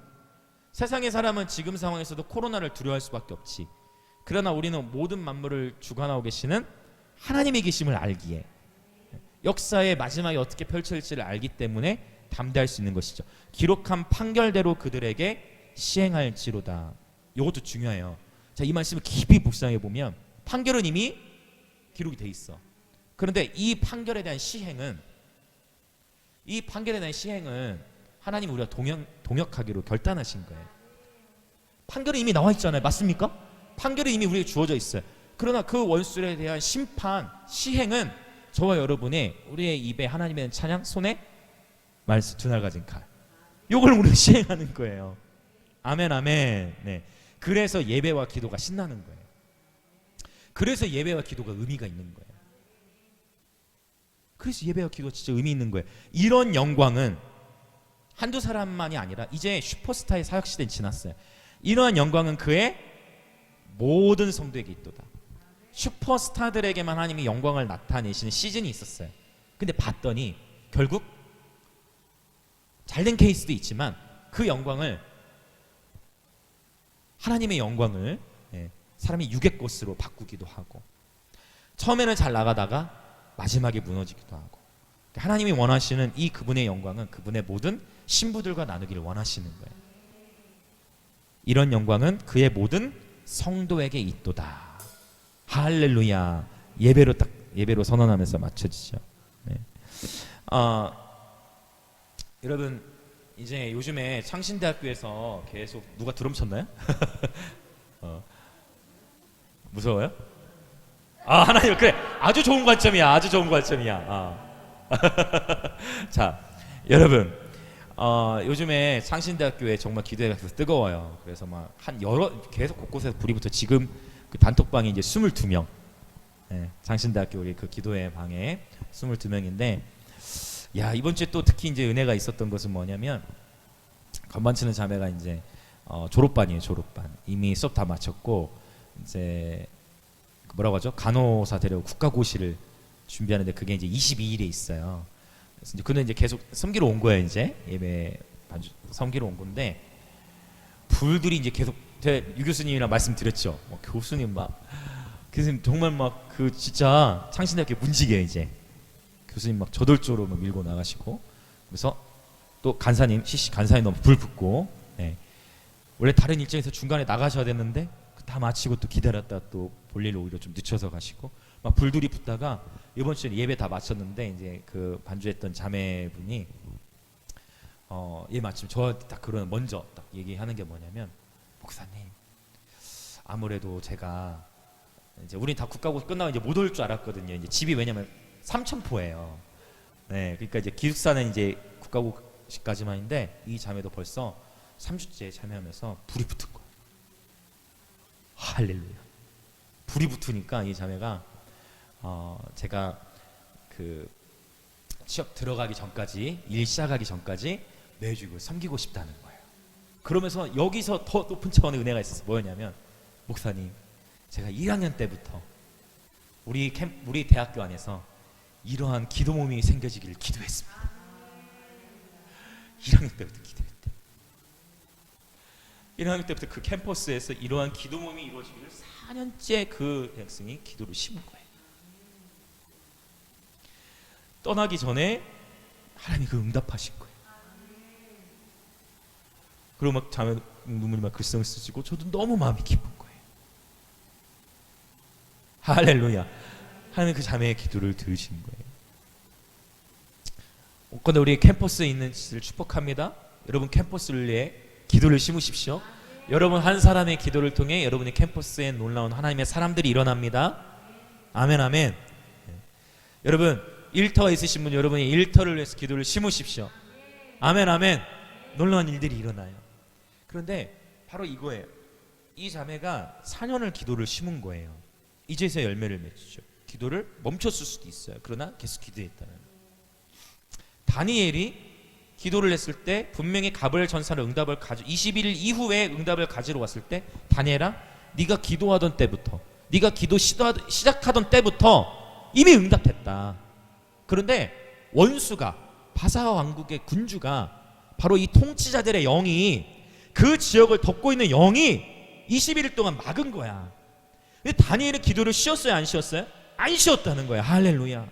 세상의 사람은 지금 상황에서도 코로나를 두려워할 수밖에 없지. 그러나 우리는 모든 만물을 주관하고 계시는 하나님의 계심을 알기에, 역사의 마지막에 어떻게 펼쳐질지를 알기 때문에 담대할 수 있는 것이죠. 기록한 판결대로 그들에게 시행할지로다. 이것도 중요해요. 자, 이 말씀을 깊이 묵상해 보면 판결은 이미 기록이 돼 있어. 그런데 이 판결에 대한 시행은 하나님 우리가 동역하기로 결단하신 거예요. 판결이 이미 나와 있잖아요. 맞습니까? 판결이 이미 우리에게 주어져 있어요. 그러나 그 원수에 대한 심판, 시행은 저와 여러분의, 우리의 입에 하나님의 찬양, 손에 말씀, 두 날 가진 칼, 이걸 우리가 시행하는 거예요. 아멘, 아멘. 네. 그래서 예배와 기도가 신나는 거예요. 그래서 예배와 기도가 의미가 있는 거예요. 그래서 예배와 기도가 진짜 의미 있는 거예요. 이런 영광은 한두 사람만이 아니라 이제 슈퍼스타의 사역시대는 지났어요. 이러한 영광은 그의 모든 성도에게 있도다. 슈퍼스타들에게만 하나님이 영광을 나타내시는 시즌이 있었어요. 근데 봤더니 결국 잘된 케이스도 있지만 그 영광을, 하나님의 영광을 사람이 유괴 것으로 바꾸기도 하고, 처음에는 잘 나가다가 마지막에 무너지기도 하고, 하나님이 원하시는 이 그분의 영광은 그분의 모든 신부들과 나누기를 원하시는 거예요. 이런 영광은 그의 모든 성도에게 있도다. 할렐루야. 예배로 선언하면서 맞춰지죠. 네. 여러분, 이제 요즘에 창신대학교에서 계속 누가 드럼 쳤나요? 무서워요? 하나님, 그래, 아주 좋은 관점이야. 아주 좋은 관점이야. 자, 여러분, 요즘에 창신대학교에 정말 기도회가 뜨거워요. 그래서 막 계속 곳곳에서 불이 붙어. 지금 그 단톡방이 이제 22명. 창신대학교 우리 그 기도회 방에 22명인데, 야, 이번 주에 또 특히 이제 은혜가 있었던 것은 뭐냐면, 건반 치는 자매가 이제 졸업반이에요. 졸업반. 이미 수업 다 마쳤고, 이제 뭐라고 하죠? 간호사 되려고 국가고시를 준비하는데, 그게 이제 22일에 있어요. 그래서 이제 그는 이제 계속 섬기러 온 거예요. 이제 예배 섬기러 온 건데, 불들이 이제 계속, 제가 유 교수님이랑 말씀드렸죠. 교수님 교수님 정말 그 진짜 창신대학교 문지기예요. 이제 교수님 저돌적으로 밀고 나가시고, 그래서 또 간사님 너무 불 붙고, 원래 다른 일정에서 중간에 나가셔야 됐는데 다 마치고 또 기다렸다 또 볼일 오히려 좀 늦춰서 가시고, 막 불들이 붙다가 이번 주에 예배 다 마쳤는데, 이제 그 반주했던 자매분이 예, 마침 저 딱 그런 먼저 딱 얘기하는 게 뭐냐면, 목사님, 아무래도 제가 이제 우린 다 국가고시 끝나고 이제 못 올 줄 알았거든요. 이제 집이 왜냐면 삼천포예요. 네, 그러니까 이제 기숙사는 이제 국가고시까지만인데 이 자매도 벌써 3주째 자매하면서 불이 붙은 거예요. 할렐루야. 불이 붙으니까 이 자매가 제가 그 취업 들어가기 전까지, 일 시작하기 전까지 매주 이걸 섬기고 싶다는 거예요. 그러면서 여기서 더 높은 차원의 은혜가 있었어요. 뭐였냐면, 목사님, 제가 1학년 때부터 우리 대학교 안에서 이러한 기도 모임이 생겨지기를 기도했습니다. 1학년 때부터 기도했대. 1학년 때부터 그 캠퍼스에서 이러한 기도 모임이 이루어지기를 4년째 그 대학생이 기도를 심은 거예요. 떠나기 전에 하나님이 그 응답하신 거예요. 그리고 막 자매 눈물이 막 글썽을 쓰시고 저도 너무 마음이 기쁜 거예요. 할렐루야. 하나님 그 자매의 기도를 들으신 거예요. 근데 우리 캠퍼스에 있는 지를 축복합니다. 여러분 캠퍼스를 위해 기도를 심으십시오. 여러분 한 사람의 기도를 통해 여러분의 캠퍼스에 놀라운 하나님의 사람들이 일어납니다. 아멘 아멘. 여러분 일터가 있으신 분, 여러분이 일터를 위해서 기도를 심으십시오. 아멘 아멘. 놀라운 일들이 일어나요. 그런데 바로 이거예요. 이 자매가 4년을 기도를 심은 거예요. 이제서야 열매를 맺죠. 기도를 멈췄을 수도 있어요. 그러나 계속 기도했다는. 다니엘이 기도를 했을 때 분명히 가브리엘 전사를 21일 이후에 응답을 가지러 왔을 때, 다니엘아, 네가 기도하던 때부터, 네가 기도 시작하던 때부터 이미 응답했다. 그런데 원수가, 바사 왕국의 군주가, 바로 이 통치자들의 영이, 그 지역을 덮고 있는 영이 21일 동안 막은 거야. 근데 다니엘은 기도를 쉬었어요, 안 쉬었어요? 안 쉬었다는 거야. 할렐루야.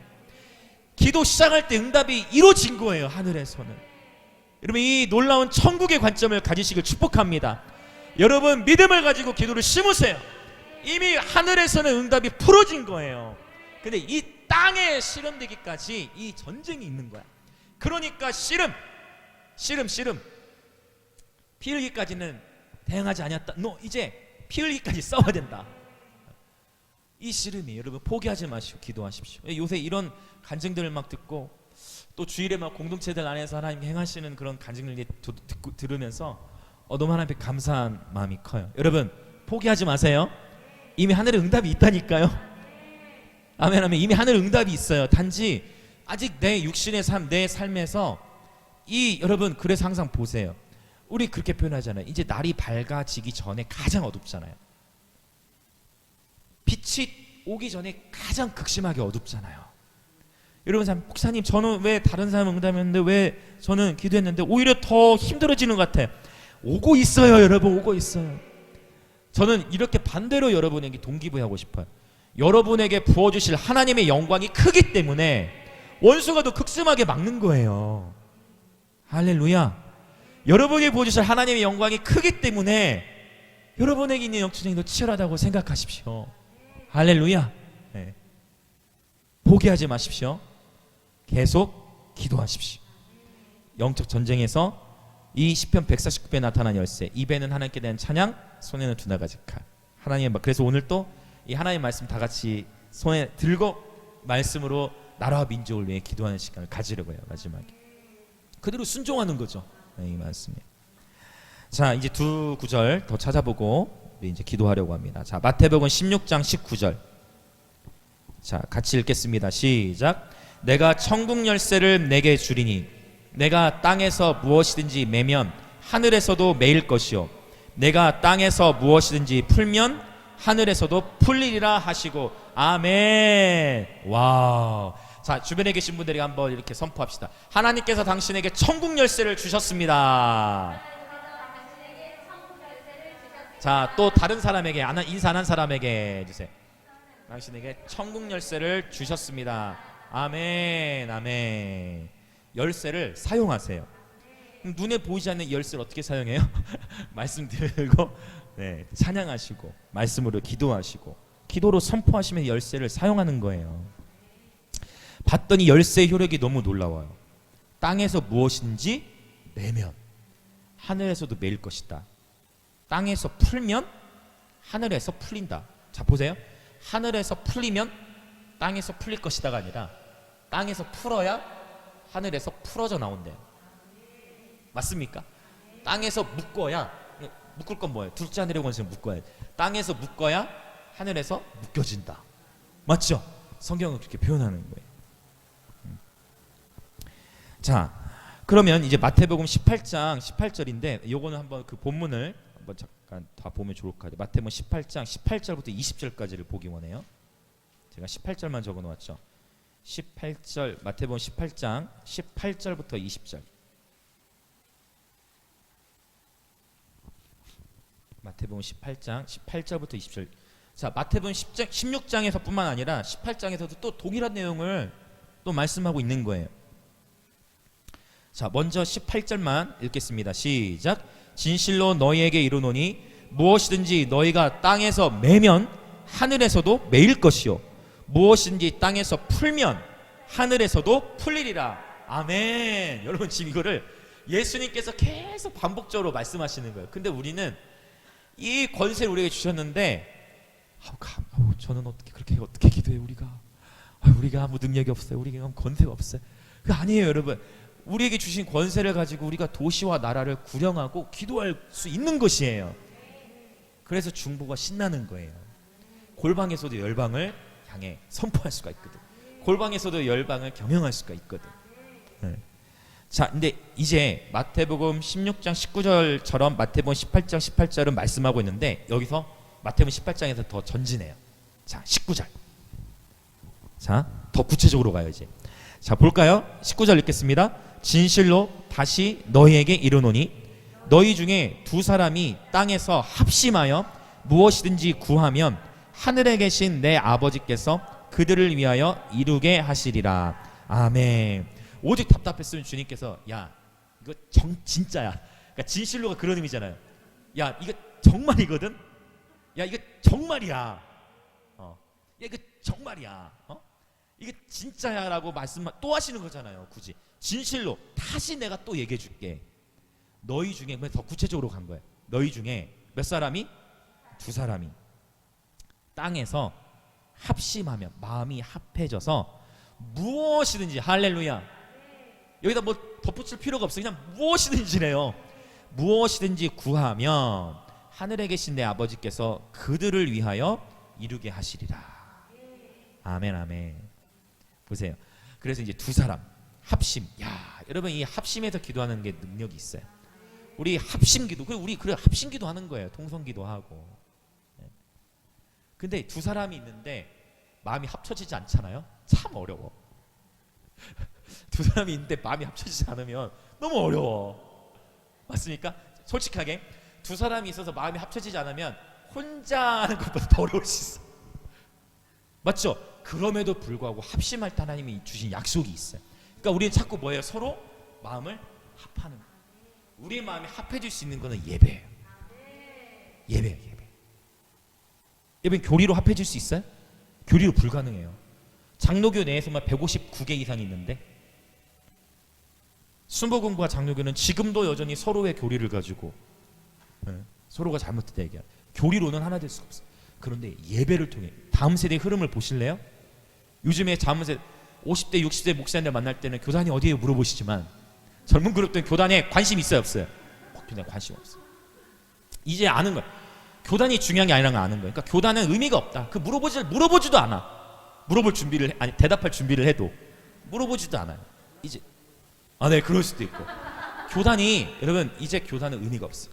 기도 시작할 때 응답이 이루어진 거예요, 하늘에서는. 여러분 이 놀라운 천국의 관점을 가지시길 축복합니다. 여러분 믿음을 가지고 기도를 심으세요. 이미 하늘에서는 응답이 풀어진 거예요. 근데 이 땅에 실현되기까지 이 전쟁이 있는 거야. 그러니까 씨름 피 흘기까지는 대응하지 않았다. 너 이제 피 흘기까지 싸워야 된다. 이 씨름이, 여러분 포기하지 마시고 기도하십시오. 요새 이런 간증들을 막 듣고 또 주일에 막 공동체들 안에서 하나님 행하시는 그런 간증을 들으면서 너무 하나님 앞에 감사한 마음이 커요. 여러분 포기하지 마세요. 이미 하늘에 응답이 있다니까요. 아멘 아멘. 이미 하늘 응답이 있어요. 단지 아직 내 육신의 삶, 내 삶에서 여러분 그래서 항상 보세요. 우리 그렇게 표현하잖아요. 이제 날이 밝아지기 전에 가장 어둡잖아요. 빛이 오기 전에 가장 극심하게 어둡잖아요. 여러분, 목사님 저는 왜 다른 사람은 응답했는데 왜 저는 기도했는데 오히려 더 힘들어지는 것 같아. 오고 있어요. 여러분 오고 있어요. 저는 이렇게 반대로 여러분에게 동기부여하고 싶어요. 여러분에게 부어주실 하나님의 영광이 크기 때문에 원수가 더 극심하게 막는 거예요. 할렐루야. 여러분에게 부어주실 하나님의 영광이 크기 때문에 여러분에게 있는 영적인 더 치열하다고 생각하십시오. 할렐루야. 네. 포기하지 마십시오. 계속 기도하십시오. 영적 전쟁에서 이 시편 149배에 나타난 열쇠, 입에는 하나님께 대한 찬양, 손에는 두 나가지 칼. 하나님, 그래서 오늘 또 이 하나님 말씀 다 같이 손에 들고 말씀으로 나라와 민족을 위해 기도하는 시간을 가지려고 해요. 마지막에 그대로 순종하는 거죠. 네, 이 말씀에. 자, 이제 두 구절 더 찾아보고 우리 이제 기도하려고 합니다. 자, 마태복음 16장 19절. 자, 같이 읽겠습니다. 시작. 내가 천국 열쇠를 내게 주리니 내가 땅에서 무엇이든지 매면 하늘에서도 매일 것이요 내가 땅에서 무엇이든지 풀면 하늘에서도 풀리리라 하시고. 아멘. 와우. 자, 주변에 계신 분들이 한번 이렇게 선포합시다. 하나님께서 당신에게 천국 열쇠를 주셨습니다. 자, 또 다른 사람에게, 인사 안 한 사람에게 해주세요. 당신에게 천국 열쇠를 주셨습니다. 아멘. 아멘. 열쇠를 사용하세요. 눈에 보이지 않는 열쇠를 어떻게 사용해요? 말씀 들고 네, 찬양하시고 말씀으로 기도하시고 기도로 선포하시면 열쇠를 사용하는 거예요. 봤더니 열쇠의 효력이 너무 놀라워요. 땅에서 무엇인지 매면 하늘에서도 매일 것이다. 땅에서 풀면 하늘에서 풀린다. 자 보세요. 하늘에서 풀리면 땅에서 풀릴 것이다가 아니라 땅에서 풀어야 하늘에서 풀어져 나온대요. 맞습니까? 땅에서 묶어야, 묶을 건 뭐예요? 둘째 하늘의 권세는 묶어야 돼. 땅에서 묶어야 하늘에서 묶여진다. 맞죠? 성경은 그렇게 표현하는 거예요. 자, 그러면 이제 마태복음 18장 18절인데 요거는 한번 그 본문을 한번 잠깐 다 보면 좋을 것 같아요. 마태복음 18장 18절부터 20절까지를 보기 원해요. 제가 18절만 적어 놓았죠. 18절 마태복음 18장 18절부터 20절. 마태복음 18장 18절부터 20절. 자, 마태복음 16장에서 뿐만 아니라 18장에서도 또 동일한 내용을 또 말씀하고 있는 거예요. 자, 먼저 18절만 읽겠습니다. 시작. 진실로 너희에게 이르노니 무엇이든지 너희가 땅에서 매면 하늘에서도 매일 것이요 무엇이든지 땅에서 풀면 하늘에서도 풀리리라. 아멘. 여러분 지금 이거를 예수님께서 계속 반복적으로 말씀하시는 거예요. 근데 우리는 이 권세를 우리에게 주셨는데 저는 어떻게 기도해 우리가 아무 능력이 없어요. 우리가 아무 권세가 없어요. 그 아니에요 여러분. 우리에게 주신 권세를 가지고 우리가 도시와 나라를 구령하고 기도할 수 있는 것이에요. 그래서 중보가 신나는 거예요. 골방에서도 열방을 향해 선포할 수가 있거든. 골방에서도 열방을 경영할 수가 있거든. 네. 자, 근데 이제 마태복음 16장 19절처럼 마태복음 18장 18절은 말씀하고 있는데 여기서 마태복음 18장에서 더 전진해요. 자, 19절. 자, 더 구체적으로 가요 이제. 자, 볼까요? 19절 읽겠습니다. 진실로 다시 너희에게 이르노니 너희 중에 두 사람이 땅에서 합심하여 무엇이든지 구하면 하늘에 계신 내 아버지께서 그들을 위하여 이루게 하시리라. 아멘. 오직 답답했으면 주님께서 야 이거 진짜야. 그러니까 진실로가 그런 의미잖아요. 야 이거 정말이거든. 야 이거 정말이야. 야 이거 정말이야. 이게 진짜야라고 말씀 또 하시는 거잖아요. 굳이 진실로 다시 내가 또 얘기해 줄게. 너희 중에 더 구체적으로 간 거예요. 너희 중에 몇 사람이? 두 사람이 땅에서 합심하면 마음이 합해져서 무엇이든지 할렐루야. 여기다 뭐 덧붙일 필요가 없어. 그냥 무엇이든지래요. 무엇이든지 구하면 하늘에 계신 내 아버지께서 그들을 위하여 이루게 하시리라. 아멘 아멘. 보세요. 그래서 이제 두 사람 합심. 야 여러분 이 합심에서 기도하는 게 능력이 있어요. 우리 합심기도 우리 그래 합심기도 하는 거예요. 통성기도 하고. 근데 두 사람이 있는데 마음이 합쳐지지 않잖아요. 참 어려워. 두 사람이 있는데 마음이 합쳐지지 않으면 너무 어려워. 맞습니까? 솔직하게 두 사람이 있어서 마음이 합쳐지지 않으면 혼자 하는 것보다 더 어려울 수 있어. 맞죠? 그럼에도 불구하고 합심할 때 하나님이 주신 약속이 있어요. 그러니까 우리는 자꾸 뭐예요? 서로 마음을 합하는 거예요. 우리의 마음이 합해질 수 있는 거는 예배예요. 예배. 여러분 교리로 합해질 수 있어요? 교리로 불가능해요. 장로교 내에서만 159개 이상이 있는데 순복음과 장로교는 지금도 여전히 서로의 교리를 가지고 서로가 잘못됐다 얘기해요. 교리로는 하나 될 수가 없어요. 그런데 예배를 통해 다음 세대의 흐름을 보실래요? 요즘에 다음 세대 50대 60대 목사님들 만날 때는 교단이 어디에 물어보시지만 젊은 그룹들은 교단에 관심 있어요 없어요? 교단에 관심 없어요. 이제 아는 거예요. 교단이 중요한 게 아니라는 걸 아는 거예요. 그러니까 교단은 의미가 없다. 그 물어보지도 않아. 물어볼 준비를 대답할 준비를 해도 물어보지도 않아요. 이제 네 그럴 수도 있고. 교단이 여러분 이제 교단은 의미가 없어요.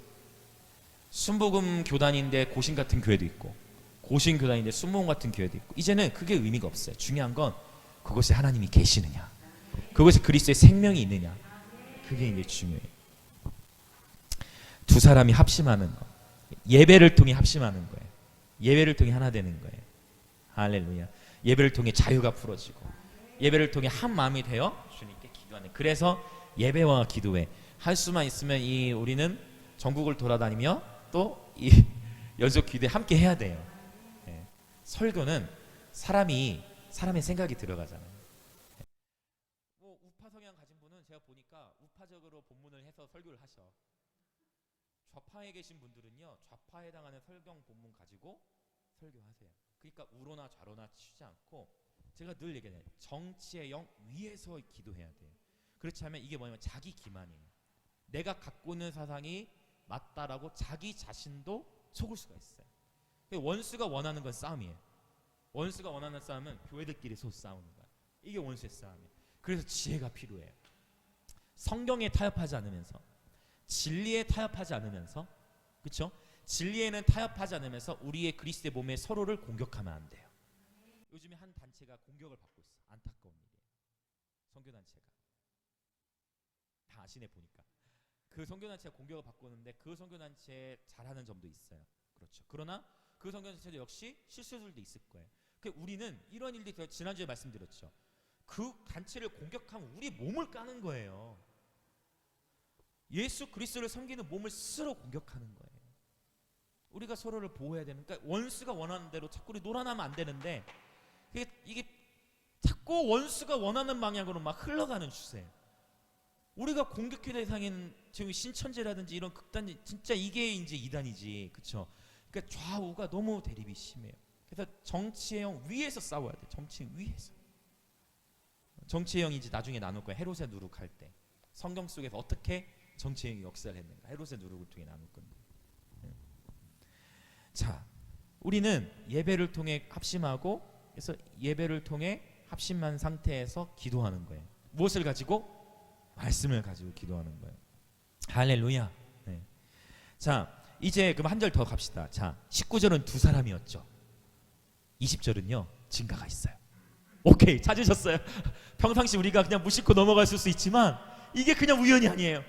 순복음 교단인데 고신 같은 교회도 있고 고신 교단인데 순복음 같은 교회도 있고 이제는 그게 의미가 없어요. 중요한 건 그것에 하나님이 계시느냐, 그것에 그리스도의 생명이 있느냐, 그게 이제 중요해요. 두 사람이 합심하는 거, 예배를 통해 합심하는 거예요. 예배를 통해 하나 되는 거예요. 할렐루야. 예배를 통해 자유가 풀어지고 예배를 통해 한 마음이 되어 주님께 기도하는. 그래서 예배와 기도회 할 수만 있으면 우리는 전국을 돌아다니며 또 이 연속 기도회 함께 해야 돼요. 네. 설교는 사람의 생각이 들어가잖아요. 뭐 우파 성향 가진 분은 제가 보니까 우파적으로 본문을 해서 설교를 하셔. 좌파에 계신 분들은요, 좌파에 해당하는 성경 본문 가지고 설교하세요. 그러니까 우로나 좌로나 치지 않고, 제가 늘 얘기해요. 정치의 영 위에서 기도해야 돼요. 그렇지 않으면 이게 뭐냐면 자기 기만이에요. 내가 갖고 있는 사상이 맞다라고 자기 자신도 속을 수가 있어요. 원수가 원하는 건 싸움이에요. 원수가 원하는 싸움은 교회들끼리 서로 싸우는 거야. 이게 원수의 싸움이에요. 그래서 지혜가 필요해요. 성경에 타협하지 않으면서, 진리에 타협하지 않으면서, 그렇죠? 진리에는 타협하지 않으면서 우리의 그리스도의 몸에 서로를 공격하면 안 돼요. 요즘에 한 단체가 공격을 받고 있어. 안타까운 일이에요. 선교단체가. 다 아시네 보니까. 그 선교단체가 공격을 받고 있는데 그 선교단체 잘하는 점도 있어요. 그렇죠. 그러나 그 선교단체도 역시 실수들도 있을 거예요. 우리는 이런 일들이 지난주에 말씀드렸죠. 그 단체를 공격하면 우리 몸을 까는 거예요. 예수 그리스도를 섬기는 몸을 스스로 공격하는 거예요. 우리가 서로를 보호해야 되는, 그러니까 원수가 원하는 대로 자꾸 우리 놀아나면 안 되는데 이게 자꾸 원수가 원하는 방향으로 막 흘러가는 추세예요. 우리가 공격의 대상인 지금 신천지라든지 이런 극단, 진짜 이게 이제 이단이지, 그렇죠? 그러니까 좌우가 너무 대립이 심해요. 그래서 정치의 영 위에서 싸워야 돼. 정치 위에서. 정치의 영이 이제 나중에 나눌 거예요. 헤롯의 누룩할 때 성경 속에서 어떻게 정치의 영이 역사를 했는가, 헤롯의 누룩을 통해 나눌 건데. 자, 우리는 예배를 통해 합심하고, 그래서 예배를 통해 합심한 상태에서 기도하는 거예요. 무엇을 가지고? 말씀을 가지고 기도하는 거예요. 할렐루야. 네. 자, 이제 그럼 한 절 더 갑시다. 자, 19절은 두 사람이었죠. 20절은요, 증가가 있어요. 오케이, 찾으셨어요. 평상시 우리가 그냥 무심코 넘어갔을 수 있지만 이게 그냥 우연이 아니에요.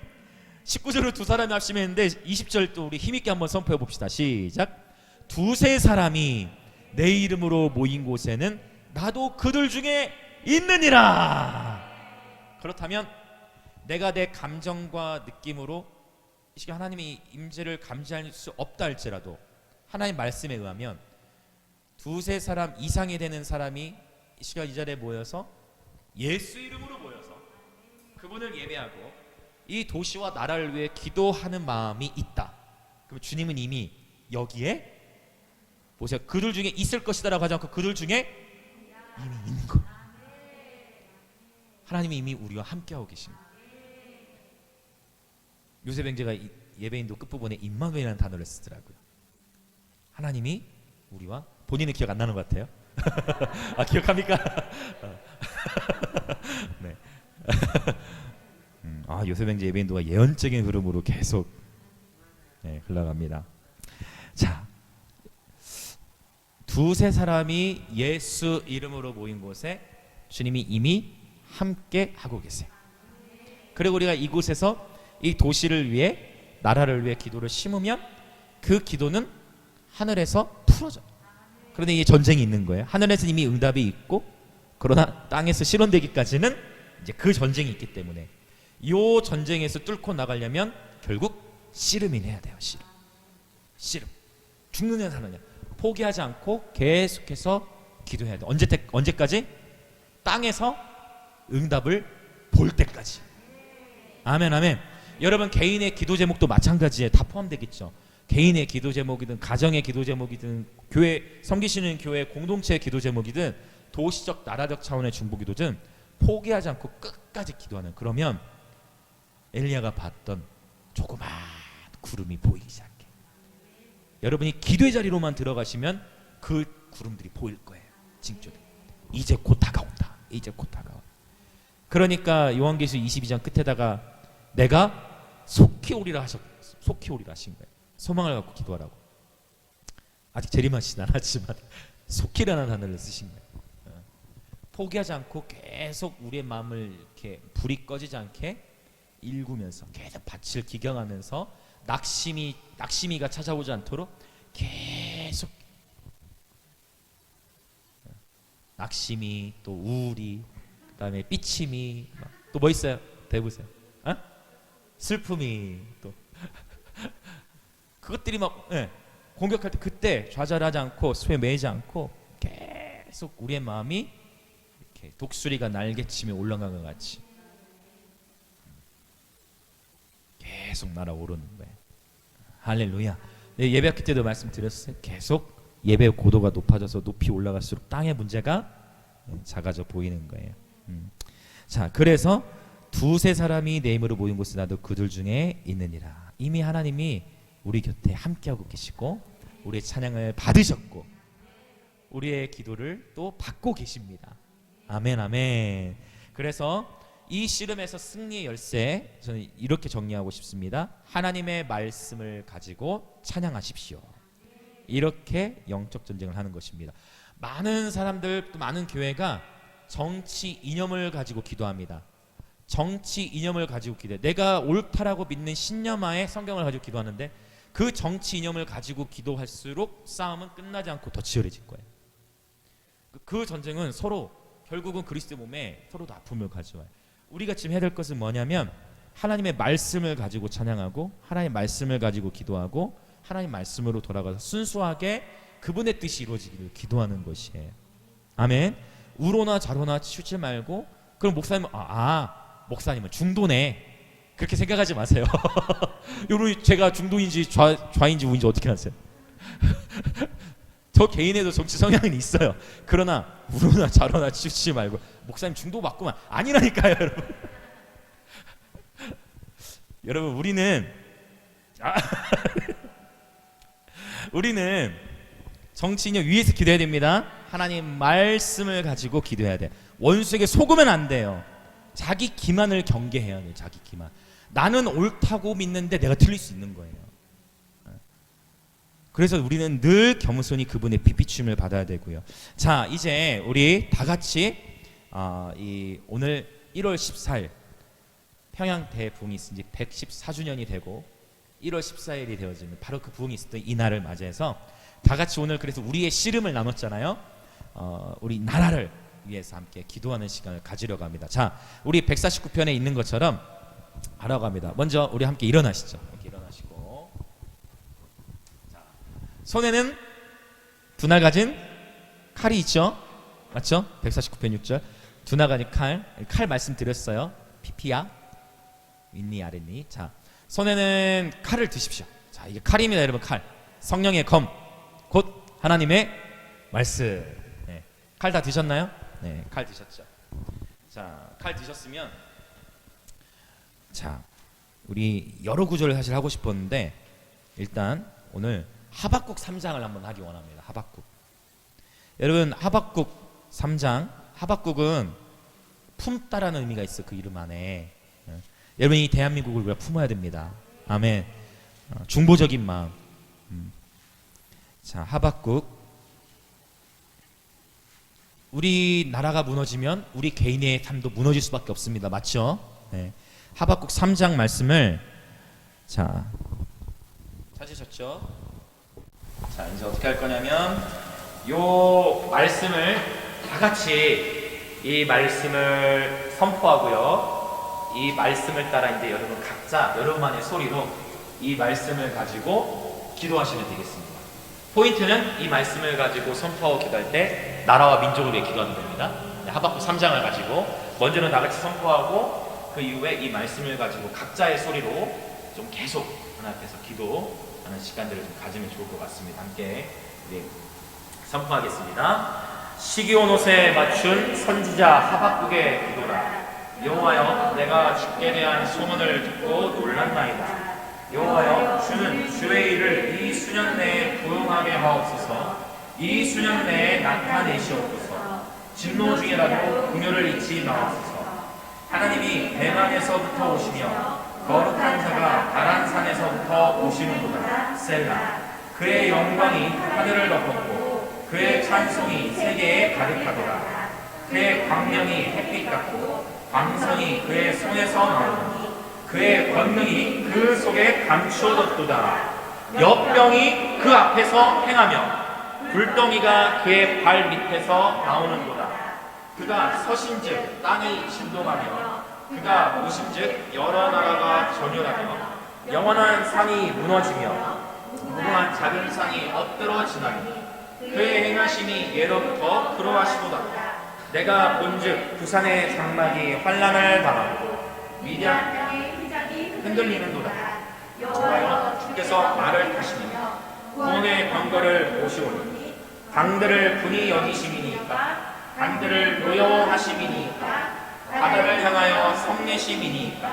19절은 두 사람이 합심했는데 20절도 우리 힘있게 한번 선포해 봅시다. 시작. 두세 사람이 내 이름으로 모인 곳에는 나도 그들 중에 있느니라. 그렇다면 내가 내 감정과 느낌으로 이 시간 하나님의 임재를 감지할 수 없다 할지라도 하나님 말씀에 의하면 두세 사람 이상이 되는 사람이 이 시간 이 자리에 모여서 예수 이름으로 모여서 그분을 예배하고 이 도시와 나라를 위해 기도하는 마음이 있다. 그럼 주님은 이미 여기에 보세요. 그들 중에 있을 것이다라고 하지 않고 그들 중에 이미 있는 거예요. 하나님이 이미 우리와 함께하고 계신 거예요. 요셉 형제가 예배인도 끝부분에 임마누엘이라는 단어를 쓰더라고요. 하나님이 우리와, 본인은 기억 안 나는 것 같아요. 아, 기억합니까? 네. 아, 요셉 형제 예배인도가 예언적인 흐름으로 계속 흘러갑니다. 자, 두세 사람이 예수 이름으로 모인 곳에 주님이 이미 함께 하고 계세요. 그리고 우리가 이곳에서 이 도시를 위해, 나라를 위해 기도를 심으면 그 기도는 하늘에서 풀어져요. 그런데 이게 전쟁이 있는 거예요. 하늘에서 이미 응답이 있고, 그러나 땅에서 실현되기까지는 이제 그 전쟁이 있기 때문에 이 전쟁에서 뚫고 나가려면 결국 씨름이 해야 돼요. 씨름. 죽느냐 사느냐 포기하지 않고 계속해서 기도해야 돼요. 언제까지? 땅에서 응답을 볼 때까지. 아멘, 아멘. 여러분 개인의 기도 제목도 마찬가지에 다 포함되겠죠. 개인의 기도 제목이든 가정의 기도 제목이든 교회 섬기시는 교회 공동체의 기도 제목이든 도시적 나라적 차원의 중보기도든 포기하지 않고 끝까지 기도하는, 그러면 엘리야가 봤던 조그만 구름이 보이기 시작해. 여러분이 기도의 자리로만 들어가시면 그 구름들이 보일 거예요. 징조들. 이제 곧 다가온다. 이제 곧 다가온다. 그러니까 요한계시록 22장 끝에다가 내가 속히 오리라 하신 거예요. 소망을 갖고 기도하라고. 아직 재림하시진 않았지만 속히라는 단어를 쓰신 거예요. 포기하지 않고 계속 우리의 마음을 이렇게 불이 꺼지지 않게 일구면서 계속 밭을 기경하면서 낙심이가 찾아오지 않도록 계속, 낙심이 또 우울이, 그다음에 삐침이, 또 뭐 있어요? 대보세요. 슬픔이, 또 그것들이 막 공격할 때 그때 좌절하지 않고 수에 매이지 않고 계속 우리의 마음이 이렇게 독수리가 날개치며 올라간 것 같이 계속 날아오르는 거예요. 할렐루야. 네, 예배학기 때도 말씀드렸어요. 계속 예배 고도가 높아져서 높이 올라갈수록 땅의 문제가 작아져 보이는 거예요. 자, 그래서 두세 사람이 내 이름으로 모인 곳에 나도 그들 중에 있느니라. 이미 하나님이 우리 곁에 함께하고 계시고 우리의 찬양을 받으셨고 우리의 기도를 또 받고 계십니다. 아멘, 아멘. 그래서 이 씨름에서 승리의 열쇠, 저는 이렇게 정리하고 싶습니다. 하나님의 말씀을 가지고 찬양하십시오. 이렇게 영적 전쟁을 하는 것입니다. 많은 사람들, 또 많은 교회가 정치 이념을 가지고 기도합니다. 정치 이념을 가지고 기도해. 내가 옳다라고 믿는 신념하에 성경을 가지고 기도하는데 그 정치 이념을 가지고 기도할수록 싸움은 끝나지 않고 더 치열해질 거예요. 그 전쟁은 서로 결국은 그리스도의 몸에 서로도 아픔을 가져와요. 우리가 지금 해야 될 것은 뭐냐면 하나님의 말씀을 가지고 찬양하고 하나님의 말씀을 가지고 기도하고 하나님 말씀으로 돌아가서 순수하게 그분의 뜻이 이루어지기를 기도하는 것이에요. 아멘. 우로나 좌로나 치우지 말고 그럼 목사님은 목사님은 중도네 그렇게 생각하지 마세요. 여러분 제가 중도인지 좌인지 우인지 어떻게 아세요? 저 개인에도 정치 성향은 있어요. 그러나 우로나 좌로나 치우지 말고 목사님 중도 맞구만 아니라니까요. 여러분. 여러분 우리는 정치 이념 위에서 기도해야 됩니다. 하나님 말씀을 가지고 기도해야 돼. 원수에게 속으면 안 돼요. 자기 기만을 경계해야 돼요. 자기 기만. 나는 옳다고 믿는데 내가 틀릴 수 있는 거예요. 그래서 우리는 늘 겸손히 그분의 비비춤을 받아야 되고요. 자, 이제 우리 다 같이 오늘 1월 14일 평양 대부흥이 있은 지 114주년이 되고 1월 14일이 되어지는 바로 그 부흥이 있었던 이 날을 맞이해서 다 같이 오늘 그래서 우리의 씨름을 나눴잖아요. 우리 나라를 위해서 함께 기도하는 시간을 가지려고 합니다. 자, 우리 149편에 있는 것처럼 하라고 합니다. 먼저 우리 함께 일어나시죠. 이렇게 일어나시고 자, 손에는 두날 가진 칼이 있죠. 맞죠? 149편 6절 두날 가진 칼 말씀드렸어요. 피피야 윗니 아랫니. 자, 손에는 칼을 드십시오. 자, 이게 칼입니다. 여러분 칼. 성령의 검 곧 하나님의 말씀. 네. 칼 다 드셨나요? 네, 칼 드셨죠. 자, 칼 드셨으면 자, 우리 여러 구절을 사실 하고 싶었는데 일단 오늘 하박국 3장을 한번 하기 원합니다. 하박국. 여러분 하박국 3장 하박국은 품다라는 의미가 있어. 그 이름 안에. 여러분 이 대한민국을 우리가 품어야 됩니다. 아멘. 중보적인 마음. 자, 하박국. 우리 나라가 무너지면 우리 개인의 삶도 무너질 수밖에 없습니다. 맞죠? 네. 하박국 3장 말씀을 자 찾으셨죠? 자, 이제 어떻게 할 거냐면 요 말씀을 다 같이 이 말씀을 선포하고요. 이 말씀을 따라 이제 여러분 각자 여러분만의 소리로 이 말씀을 가지고 기도하시면 되겠습니다. 포인트는 이 말씀을 가지고 선포하고 기도할 때 나라와 민족을 위해 기도하면 됩니다. 하박국 3장을 가지고 먼저는 다 같이 선포하고 그 이후에 이 말씀을 가지고 각자의 소리로 좀 계속 하나님 앞에서 기도하는 시간들을 좀 가지면 좋을 것 같습니다. 함께 선포하겠습니다. 시기온 옷에 맞춘 선지자 하박국의 기도라. 여호와여, 내가 주께 대한 소문을 듣고 놀랐나이다. 여호와여, 주는 주의 일을 이 수년 내에 부응하게 하옵소서. 이 수년 내에 나타내시옵소서. 진노 중이라도 긍휼을 잊지 마옵소서. 하나님이 대만에서부터 오시며 거룩한 자가 바란산에서부터 오시는도다. 셀라. 그의 영광이 하늘을 덮었고 그의 찬송이 세계에 가득하더라. 그의 광명이 햇빛 같고 광선이 그의 손에서 나오니 그의 권능이 그 속에 감추어졌도다. 역병이 그 앞에서 행하며 불덩이가 그의 발 밑에서 나오는도다. 그가 서신즉 땅이 진동하며 그가 오신즉 여러 나라가 전율하며 영원한 산이 무너지며 무궁한 작은 산이 엎드러 지나니 그의 행하심이 예로부터 그러하시도다. 내가 본즉 부산의 장막이 환난을 당하고 미디안 땅이 흔들리는도다. 여호와여 주께서 말을 타시며 구원의 병거를 모시오니 강들을 분이 여기심이니까 강들을 노여워하심이니까 바다를 향하여 성내심이니까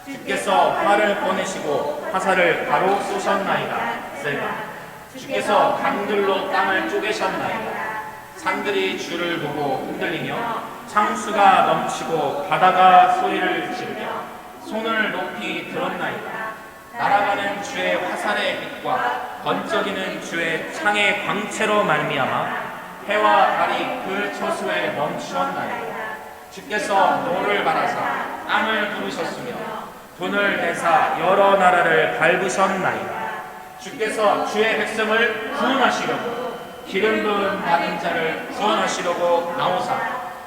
주께서 활을 보내시고 화살을 바로 쏘셨나이다. 셀라. 주께서 강들로 땅을 쪼개셨나이다. 산들이 주를 보고 흔들리며 창수가 넘치고 바다가 소리를 지르며 손을 높이 들었나이다. 날아가는 주의 화살의 빛과 번쩍이는 주의 창의 광채로 말미암아 해와 달이 그 초수에 멈추었나이다. 주께서 노를 바라사 땅을 부르셨으며 돈을 내사 여러 나라를 밟으셨나이다. 주께서 주의 백성을 구원하시려고 기름 부음 받은 자를 구원하시려고 나오사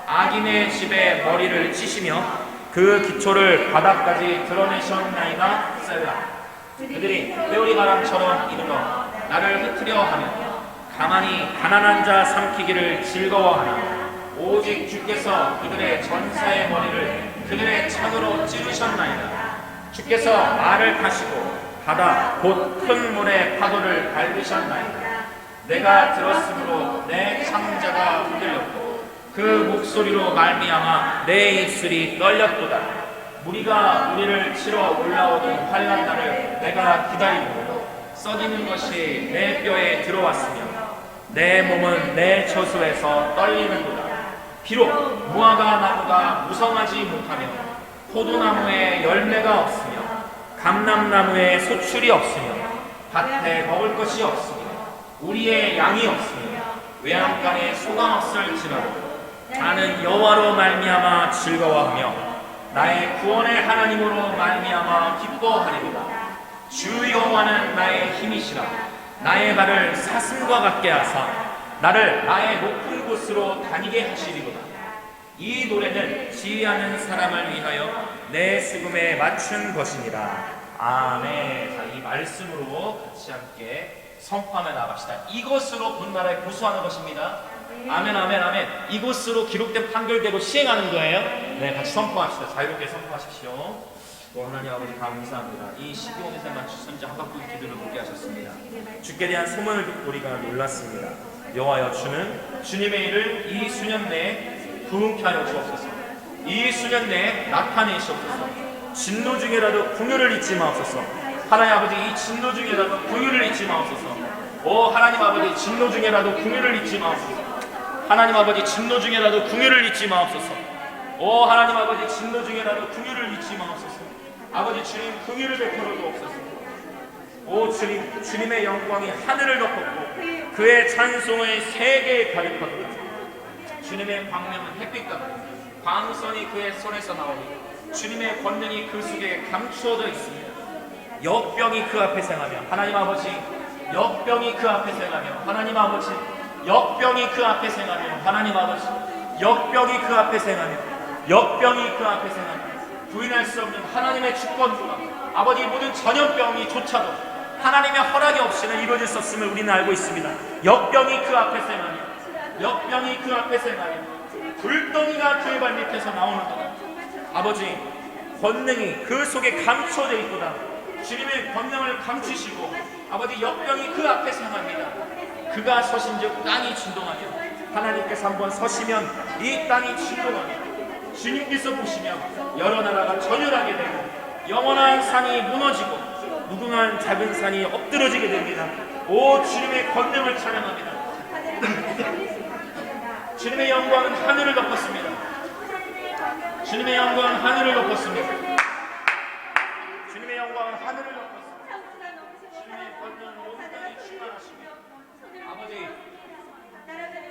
악인의 집에 머리를 치시며 그 기초를 바닥까지 드러내셨나이다. 셀라. 그들이 회오리 바람처럼 이르러 나를 흩으려 하며 가만히 가난한 자 삼키기를 즐거워하나 오직 주께서 그들의 전사의 머리를 그들의 창으로 찌르셨나이다. 주께서 말을 타시고 바다 곧 큰 물의 파도를 밟으셨나이다. 내가 들었으므로 내 창자가 흔들렸고 그 목소리로 말미암아 내 입술이 떨렸도다. 무리가 우리를 치러 올라오는 환난날을 내가 기다리고 썩이는 것이 내 뼈에 들어왔으며 내 몸은 내 처소에서 떨리는도다. 비록 무화과 나무가 무성하지 못하며 포도나무에 열매가 없으며 감람나무에 소출이 없으며 밭에 먹을 것이 없으며 우리의 양이 없으며 외양간에 소가 없을지라도 나는 여호와로 말미암아 즐거워하며 나의 구원의 하나님으로 말미암아 기뻐하리로다. 주 여호와는 나의 힘이시라. 나의 발을 사슴과 같게 하사 나를 나의 높은 곳으로 다니게 하시리로다. 이 노래는 지휘하는 사람을 위하여 내 수금에 맞춘 것이니라. 아멘. 자, 이 말씀으로 같이 함께 선포하며 나갑시다. 이것으로 본나라에 고수하는 것입니다. 아멘, 아멘, 아멘. 이것으로 기록된 판결대로 시행하는 거예요. 네, 같이 선포합시다. 자유롭게 선포하십시오. 하나님 아버지 감사합니다. 이 12월에 맞춘 선지 하박국 기도를 보게 하셨습니다. 주께 대한 소문을 듣고 우리가 놀랐습니다. 여호와여 주는 주님의 일을 이 수년 내에 부흥케 하여 주옵소서. 이 수년 내에 나타내시옵소서. 진노 중에라도 긍휼을 잊지 마옵소서. 하나님 아버지 이 진노 중에라도 긍휼을 잊지 마옵소서. 오 하나님 아버지 진노 중에라도 긍휼을 잊지 마옵소서. 하나님 아버지 진노 중에라도 긍휼을 잊지 마옵소서. 오 하나님 아버지 진노 중에라도 긍휼을 잊지 마옵소서. 아버지 주님 긍휼을 베풀어 주옵소서. 오 주님 주님의 영광이 하늘을 덮었고 그의 찬송의 세계에 가득하도다. 주님의 광명은 햇빛 같고 광선이 그의 손에서 나오니 주님의 권능이 그 속에 감추어져 있습니다. 역병이 그 앞에 생하며 하나님 아버지 역병이 그 앞에 생하며 하나님 아버지 역병이 그 앞에 생하며 하나님 아버지 역병이 그 앞에 생하며 역병이 그 앞에 생하며 부인할 수 없는 하나님의 주권과 아버지 모든 전염병이 조차도 하나님의 허락이 없이는 이루어질 수 없음을 우리는 알고 있습니다. 역병이 그 앞에 생하며 역병이 그 앞에 생하며 불덩이가 그의 발밑에서 나오는도다. 아버지 권능이 그 속에 감춰져 있도다. 주님의 권능을 감추시고 아버지 역병이 그 앞에 생합니다. 그가 서신즉 땅이 진동하며 하나님께서 한번 서시면 이 땅이 진동하며 주님께서 보시면 여러 나라가 전율하게 되고 영원한 산이 무너지고 무궁한 작은 산이 엎드러지게 됩니다. 오 주님의 권능을 찬양합니다. 주님의 영광은 하늘을 덮었습니다. 주님의 영광은 하늘을 덮었습니다. 주님의 영광은 하늘을 덮었습니다. 주님의 권능은 온 땅에 충만하시며 아버지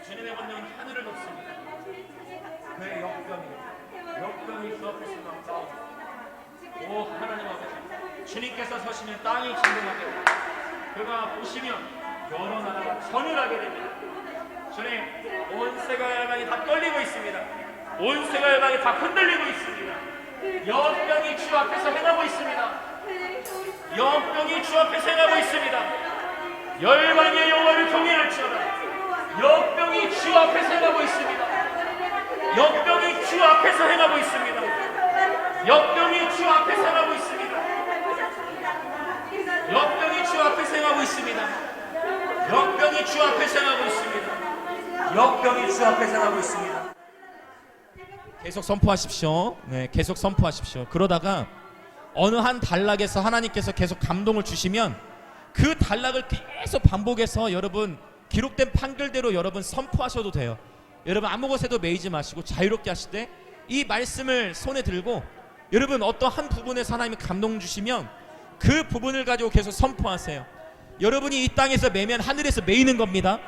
주님의 권능은 하늘을 덮습니다. 그의 역병이 그 앞에서 나옵니다. 오 하나님 아버지 주님께서 서시면 땅이 진동하게 됩니다. 그가 보시면 여러 나라가 전율하게 됩니다. 주님 온 세계 열방이 다 떨리고 있습니다. 온 세계 열방이 다 흔들리고 있습니다. 역병이 주 앞에서 행하고 있습니다. 역병이 주 앞에서 행하고 있습니다. 열방의 여호와를 경외할지어다. 역병이 주 앞에서 행하고 있습니다. 역병이 주 앞에서 행하고 있습니다. 역병이 주 앞에서 행하고 있습니다. 행하고 있습니다. 역병이 주 앞에서 행하고 있습니다. 역병이 주 앞에서 행하고 있습니다. 계속 선포하십시오. 네, 계속 선포하십시오. 그러다가 어느 한 단락에서 하나님께서 계속 감동을 주시면 그 단락을 계속 반복해서 여러분 기록된 판결대로 여러분 선포하셔도 돼요. 여러분 아무 곳에도 매이지 마시고 자유롭게 하실 때 이 말씀을 손에 들고 여러분 어떤 한 부분에서 하나님이 감동 주시면 그 부분을 가지고 계속 선포하세요. 여러분이 이 땅에서 매면 하늘에서 매이는 겁니다.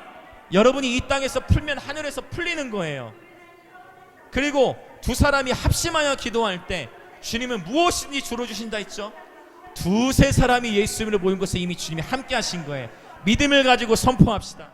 여러분이 이 땅에서 풀면 하늘에서 풀리는 거예요. 그리고 두 사람이 합심하여 기도할 때 주님은 무엇이든지 주로 주신다 했죠. 두세 사람이 예수 이름으로 모인 것에 이미 주님이 함께 하신 거예요. 믿음을 가지고 선포합시다.